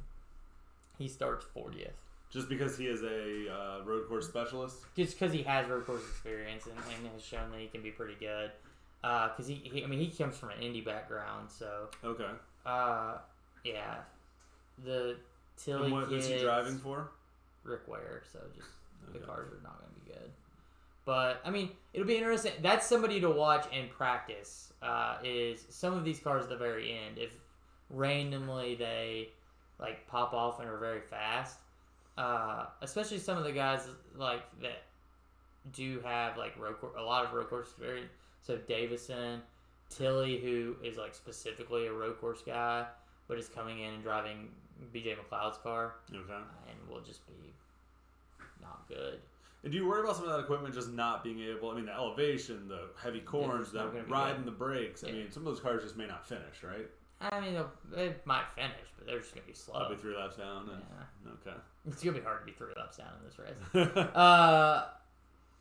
S1: he starts 40th.
S2: Just because he is a road course specialist?
S1: Just because he has road course experience and has shown that he can be pretty good. Because he comes from an Indy background, so.
S2: Okay.
S1: Yeah. The Tilly
S2: and what
S1: kids,
S2: is he driving for?
S1: Rick Ware, so just The cars are not going to be good. But, I mean, it'll be interesting. That's somebody to watch in practice, is some of these cars at the very end. If randomly they, like, pop off and are very fast, especially some of the guys, like, that do have, like, a lot of road course experience. So, Davison, Tilly, who is, like, specifically a road course guy, but is coming in and driving BJ McLeod's car.
S2: Okay.
S1: And will just be not good.
S2: And do you worry about some of that equipment just not being able? I mean, the elevation, the heavy corners, the riding the brakes. I mean, some of those cars just may not finish, right?
S1: I mean, they might finish, but they're just gonna be slow.
S2: They'll be 3 laps down. And,
S1: yeah.
S2: Okay.
S1: It's gonna be hard to be 3 laps down in this race.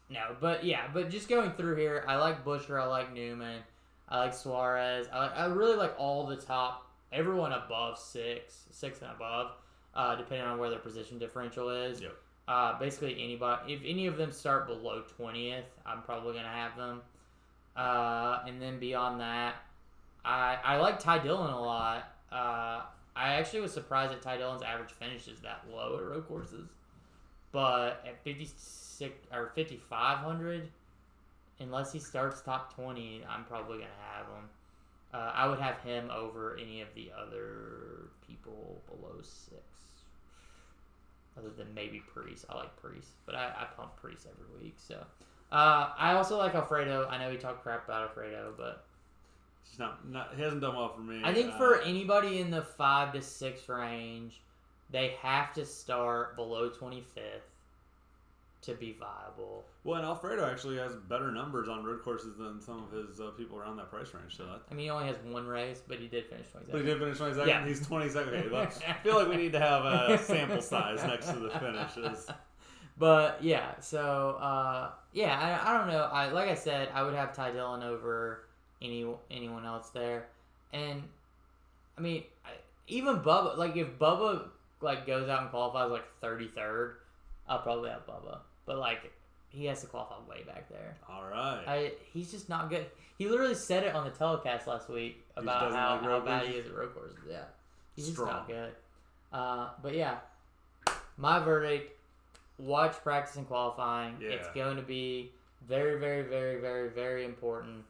S1: No, but just going through here, I like Buescher, I like Newman, I like Suarez, I really like all the top, everyone above 6 and above, depending on where their position differential is.
S2: Yep.
S1: Basically anybody, if any of them start below 20th, I'm probably going to have them. And then beyond that, I like Ty Dillon a lot. I actually was surprised that Ty Dillon's average finish is that low at road courses. But at 56 or 5,500, unless he starts top 20, I'm probably going to have him. I would have him over any of the other people below 6. Other than maybe Priest. I like Priest. But I pump Priest every week. So I also like Alfredo. I know we talk crap about Alfredo, but
S2: he's not he hasn't done well for me.
S1: I think for anybody in the 5 to 6 range, they have to start below 25th to be viable.
S2: Well, and Alfredo actually has better numbers on road courses than some of his people around that price range. So
S1: I mean, he only has 1 race, but he did finish 22nd.
S2: But he did finish 22nd?
S1: Yeah.
S2: He's 22nd. Okay, I feel like we need to have a sample size next to the finishes.
S1: But, yeah, so, I don't know. Like I said, I would have Ty Dillon over anyone else there. And, I mean, even Bubba, like, if Bubba, like, goes out and qualifies, like, 33rd, I'll probably have Bubba. But, like, he has to qualify way back there.
S2: All right.
S1: He's just not good. He literally said it on the telecast last week about how bad he is at road courses. Yeah. He's just not good. But, yeah, my verdict, watch practice and qualifying. Yeah. It's going to be very, very, very, very, very important.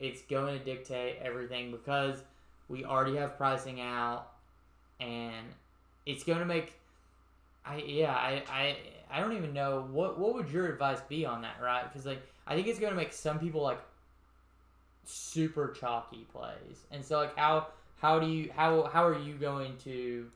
S1: It's going to dictate everything because we already have pricing out, and it's going to make... I don't even know what would your advice be on that, right? Because like I think it's going to make some people like super chalky plays, and so like how are you going to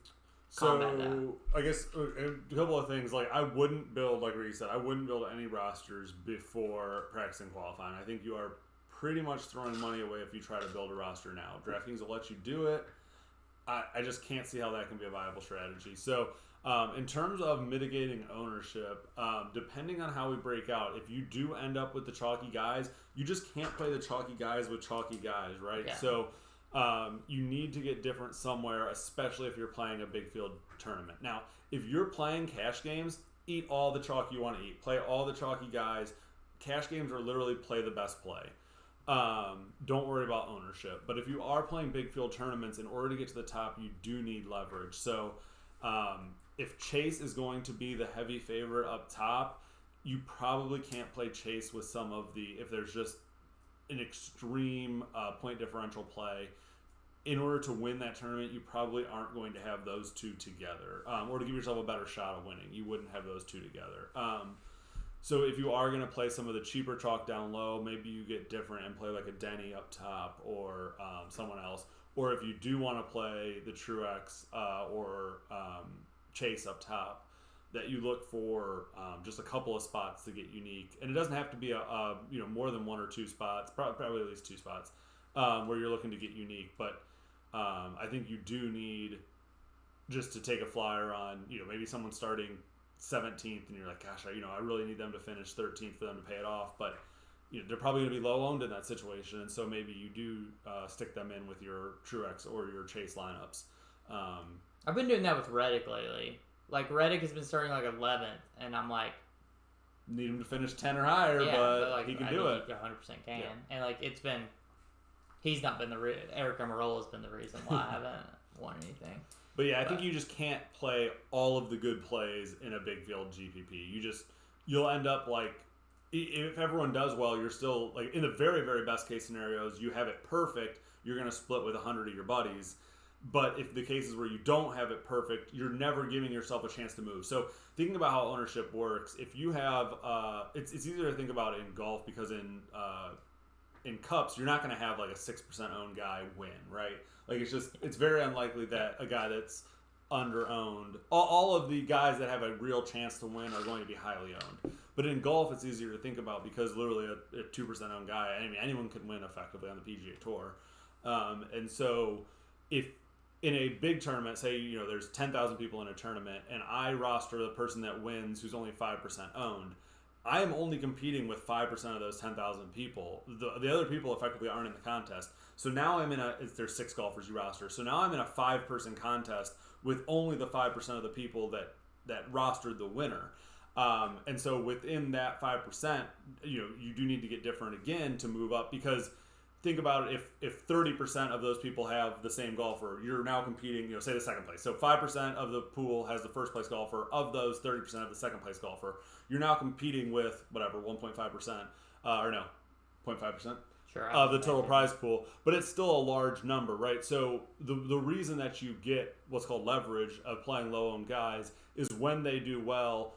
S1: combat that?
S2: I guess a couple of things. Like I wouldn't build, like you said, I wouldn't build any rosters before practicing qualifying. I think you are pretty much throwing money away if you try to build a roster now. DraftKings will let you do it. I just can't see how that can be a viable strategy. So. In terms of mitigating ownership, depending on how we break out, if you do end up with the chalky guys, you just can't play the chalky guys with chalky guys, right? Yeah. So you need to get different somewhere, especially if you're playing a big field tournament. Now, if you're playing cash games, eat all the chalk you want to eat. Play all the chalky guys. Cash games are literally play the best play. Don't worry about ownership. But if you are playing big field tournaments, in order to get to the top, you do need leverage. So if Chase is going to be the heavy favorite up top, you probably can't play Chase with some of the, if there's just an extreme point differential play. In order to win that tournament, you probably aren't going to have those two together. Or to give yourself a better shot of winning, you wouldn't have those two together. So if you are going to play some of the cheaper chalk down low, maybe you get different and play like a Denny up top or someone else. Or if you do want to play the Truex or Chase up top, that you look for just a couple of spots to get unique, and it doesn't have to be a more than 1 or 2 spots, probably at least 2 spots where you're looking to get unique. But I think you do need just to take a flyer on maybe someone starting 17th, and you're like, gosh, I really need them to finish 13th for them to pay it off, but they're probably going to be low owned in that situation, and so maybe you do stick them in with your Truex or your Chase lineups.
S1: I've been doing that with Reddick lately. Like, Reddick has been starting like 11th, and I'm like...
S2: Need him to finish 10 or higher, but like, he can do it.
S1: He 100% can. Yeah. And, like, it's been... He's not been the... Eric Amarola has been the reason why I haven't won anything.
S2: But yeah, I think you just can't play all of the good plays in a big field GPP. You'll end up like, if everyone does well, you're still like, in the very, very best case scenarios, you have it perfect, you're going to split with 100 of your buddies. But if the cases where you don't have it perfect, you're never giving yourself a chance to move. So thinking about how ownership works, if you have, it's easier to think about it in golf, because in cups, you're not going to have like a 6% owned guy win, right? Like it's very unlikely that a guy that's under-owned, all of the guys that have a real chance to win are going to be highly owned. But in golf, it's easier to think about, because literally a 2% owned guy, I mean, anyone can win effectively on the PGA Tour. And so if in a big tournament, say, there's 10,000 people in a tournament, and I roster the person that wins who's only 5% owned, I am only competing with 5% of those 10,000 people. The other people effectively aren't in the contest. So now there's 6 golfers you roster. So now I'm in a 5-person contest with only the 5% of the people that rostered the winner. And so within that 5%, you do need to get different again to move up, because think about it, if 30% of those people have the same golfer, you're now competing, say the second place. So 5% of the pool has the first place golfer. Of those, 30% of the second place golfer. You're now competing with, 1.5%, or no, 0.5%?
S1: Sure,
S2: of the total prize pool, but it's still a large number, right? So the reason that you get what's called leverage of playing low-owned guys is when they do well,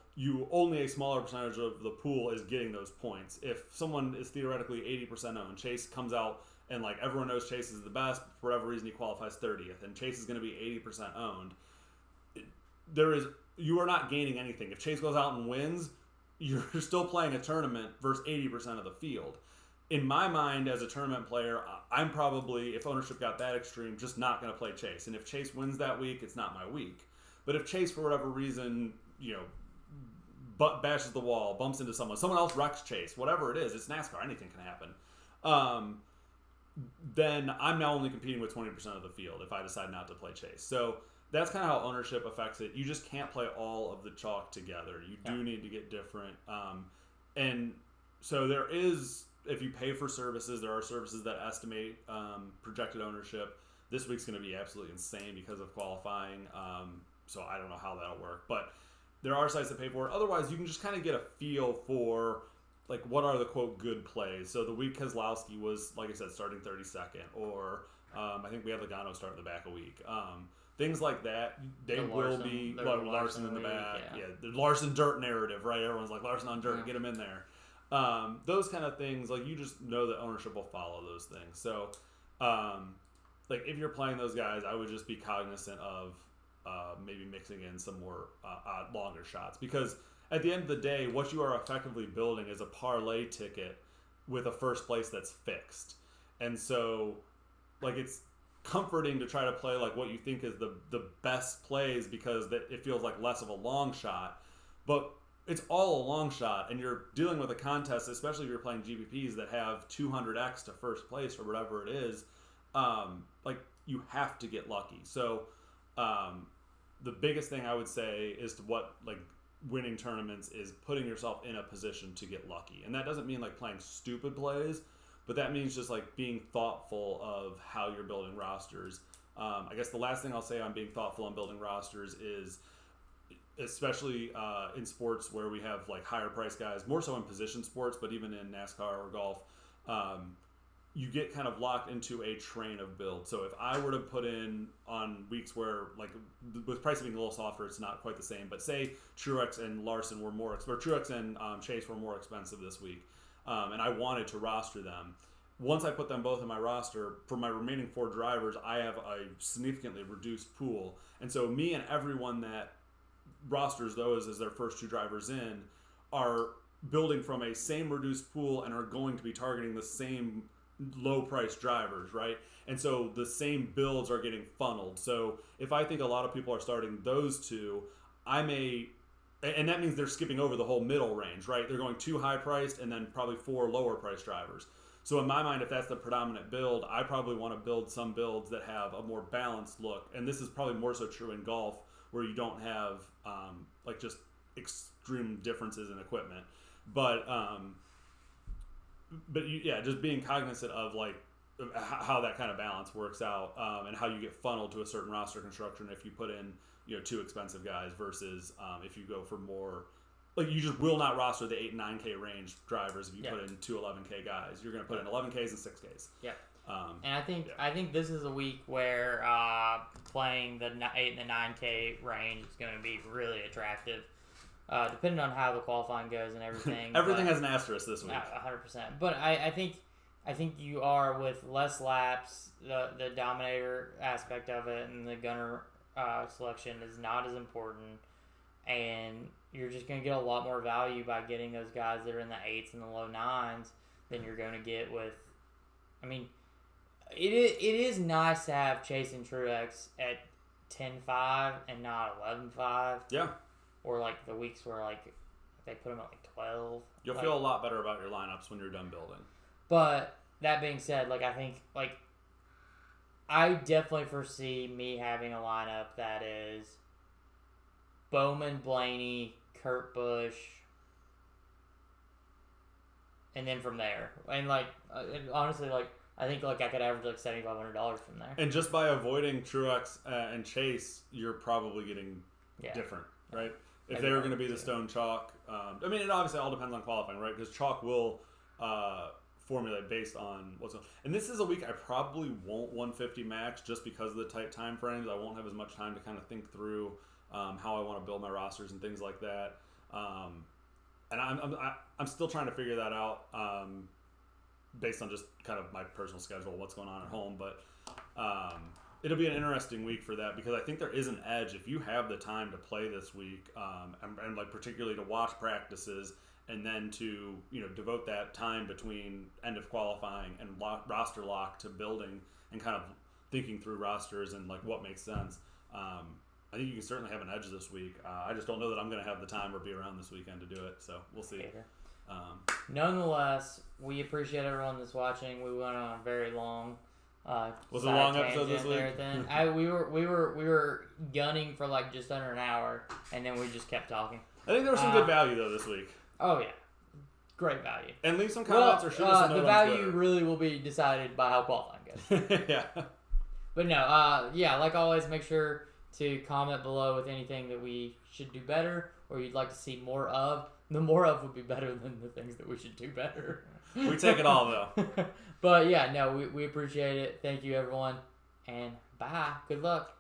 S2: only a smaller percentage of the pool is getting those points. If someone is theoretically 80% owned, Chase comes out and like everyone knows Chase is the best, for whatever reason he qualifies 30th, and Chase is going to be 80% owned, you are not gaining anything. If Chase goes out and wins, you're still playing a tournament versus 80% of the field. In my mind, as a tournament player, I'm probably, if ownership got that extreme, just not going to play Chase. And if Chase wins that week, it's not my week. But if Chase, for whatever reason, bashes the wall, bumps into someone else wrecks Chase, whatever it is, it's NASCAR, anything can happen. Then I'm now only competing with 20% of the field if I decide not to play Chase. So that's kind of how ownership affects it. You just can't play all of the chalk together. You do need to get different. And so there is... If you pay for services, there are services that estimate projected ownership. This week's going to be absolutely insane because of qualifying. So I don't know how that'll work. But there are sites that pay for it. Otherwise, you can just kind of get a feel for, like, what are the, quote, good plays. So the week Keselowski was, like I said, starting 32nd. Or I think we had Logano start in the back a week. Things like that, will be Larson in the back. Yeah, the Larson dirt narrative, right? Everyone's like, Larson on dirt, get him in there. Those kind of things, like, you just know that ownership will follow those things. So, like, if you're playing those guys, I would just be cognizant of maybe mixing in some more longer shots. Because at the end of the day, what you are effectively building is a parlay ticket with a first place that's fixed. And so, like, it's comforting to try to play, like, what you think is the best plays, because it feels like less of a long shot. But it's all a long shot, and you're dealing with a contest, especially if you're playing GPPs that have 200x to first place or whatever it is. Like, you have to get lucky. So the biggest thing I would say is to winning tournaments is putting yourself in a position to get lucky. And that doesn't mean like playing stupid plays, but that means just like being thoughtful of how you're building rosters. I guess the last thing I'll say on being thoughtful on building rosters is, especially in sports where we have like higher price guys, more so in position sports, but even in NASCAR or golf, you get kind of locked into a train of build. So if I were to put in on weeks where, like, with price being a little softer, it's not quite the same, but say Truex and Larson were more, or Truex and Chase were more expensive this week, and I wanted to roster them. Once I put them both in my roster, for my remaining 4 drivers, I have a significantly reduced pool. And so me and everyone that rosters those as their first 2 drivers in are building from a same reduced pool and are going to be targeting the same low price drivers, right? And so the same builds are getting funneled. So if I think a lot of people are starting those 2, I may, and that means they're skipping over the whole middle range, right? They're going 2 high priced and then probably 4 lower priced drivers. So in my mind, if that's the predominant build, I probably want to build some builds that have a more balanced look. And this is probably more so true in golf, where you don't have like just extreme differences in equipment. But just being cognizant of like how that kind of balance works out, and how you get funneled to a certain roster construction if you put in 2 expensive guys versus if you go for more. Like, you just will not roster the 8 and 9K range drivers if you put in 2 11K guys. You're going to put in 11Ks and 6Ks.
S1: Yeah. And I think this is a week where playing the 8 and the 9K range is going to be really attractive, depending on how the qualifying goes and everything.
S2: Everything has an asterisk this week.
S1: 100%. But I think you are, with less laps, the dominator aspect of it and the gunner selection is not as important, and you're just going to get a lot more value by getting those guys that are in the 8s and the low 9s than you're going to get with. I mean, it is nice to have Chase and Truex at 10-5 and not 11-5.
S2: Yeah.
S1: Or like the weeks where like they put them at like 12.
S2: You'll feel a lot better about your lineups when you're done building.
S1: But that being said, like, I think, like, I definitely foresee me having a lineup that is Bowman, Blaney, Kurt Busch, and then from there. And, like, honestly, like, I think, like, I could average, like, $7,500 from there.
S2: And just by avoiding Truex and Chase, you're probably getting different, right? If they were going to be the stone chalk. I mean, it obviously all depends on qualifying, right? Because chalk will formulate based on what's on. And this is a week I probably won't 150 max just because of the tight time frames. I won't have as much time to kind of think through how I want to build my rosters and things like that. And I'm still trying to figure that out based on just kind of my personal schedule, what's going on at home. But it'll be an interesting week for that, because I think there is an edge if you have the time to play this week, and like particularly to watch practices, and then to devote that time between end of qualifying and roster lock to building and kind of thinking through rosters and like what makes sense. I think you can certainly have an edge this week. I just don't know that I'm going to have the time or be around this weekend to do it, so we'll see.
S1: Nonetheless, we appreciate everyone that's watching. We went on a very long.
S2: Was it a long episode this week?
S1: We were gunning for like just under an hour, and then we just kept talking.
S2: I think there was some good value though this week.
S1: Oh yeah, great value.
S2: And leave some comments or shoot us a note.
S1: The value really will be decided by how qualifying goes.
S2: Yeah.
S1: But no, like always, make sure to comment below with anything that we should do better or you'd like to see more of. The more of would be better than the things that we should do better.
S2: We take it all though.
S1: But yeah, no, we appreciate it. Thank you everyone, and bye. Good luck.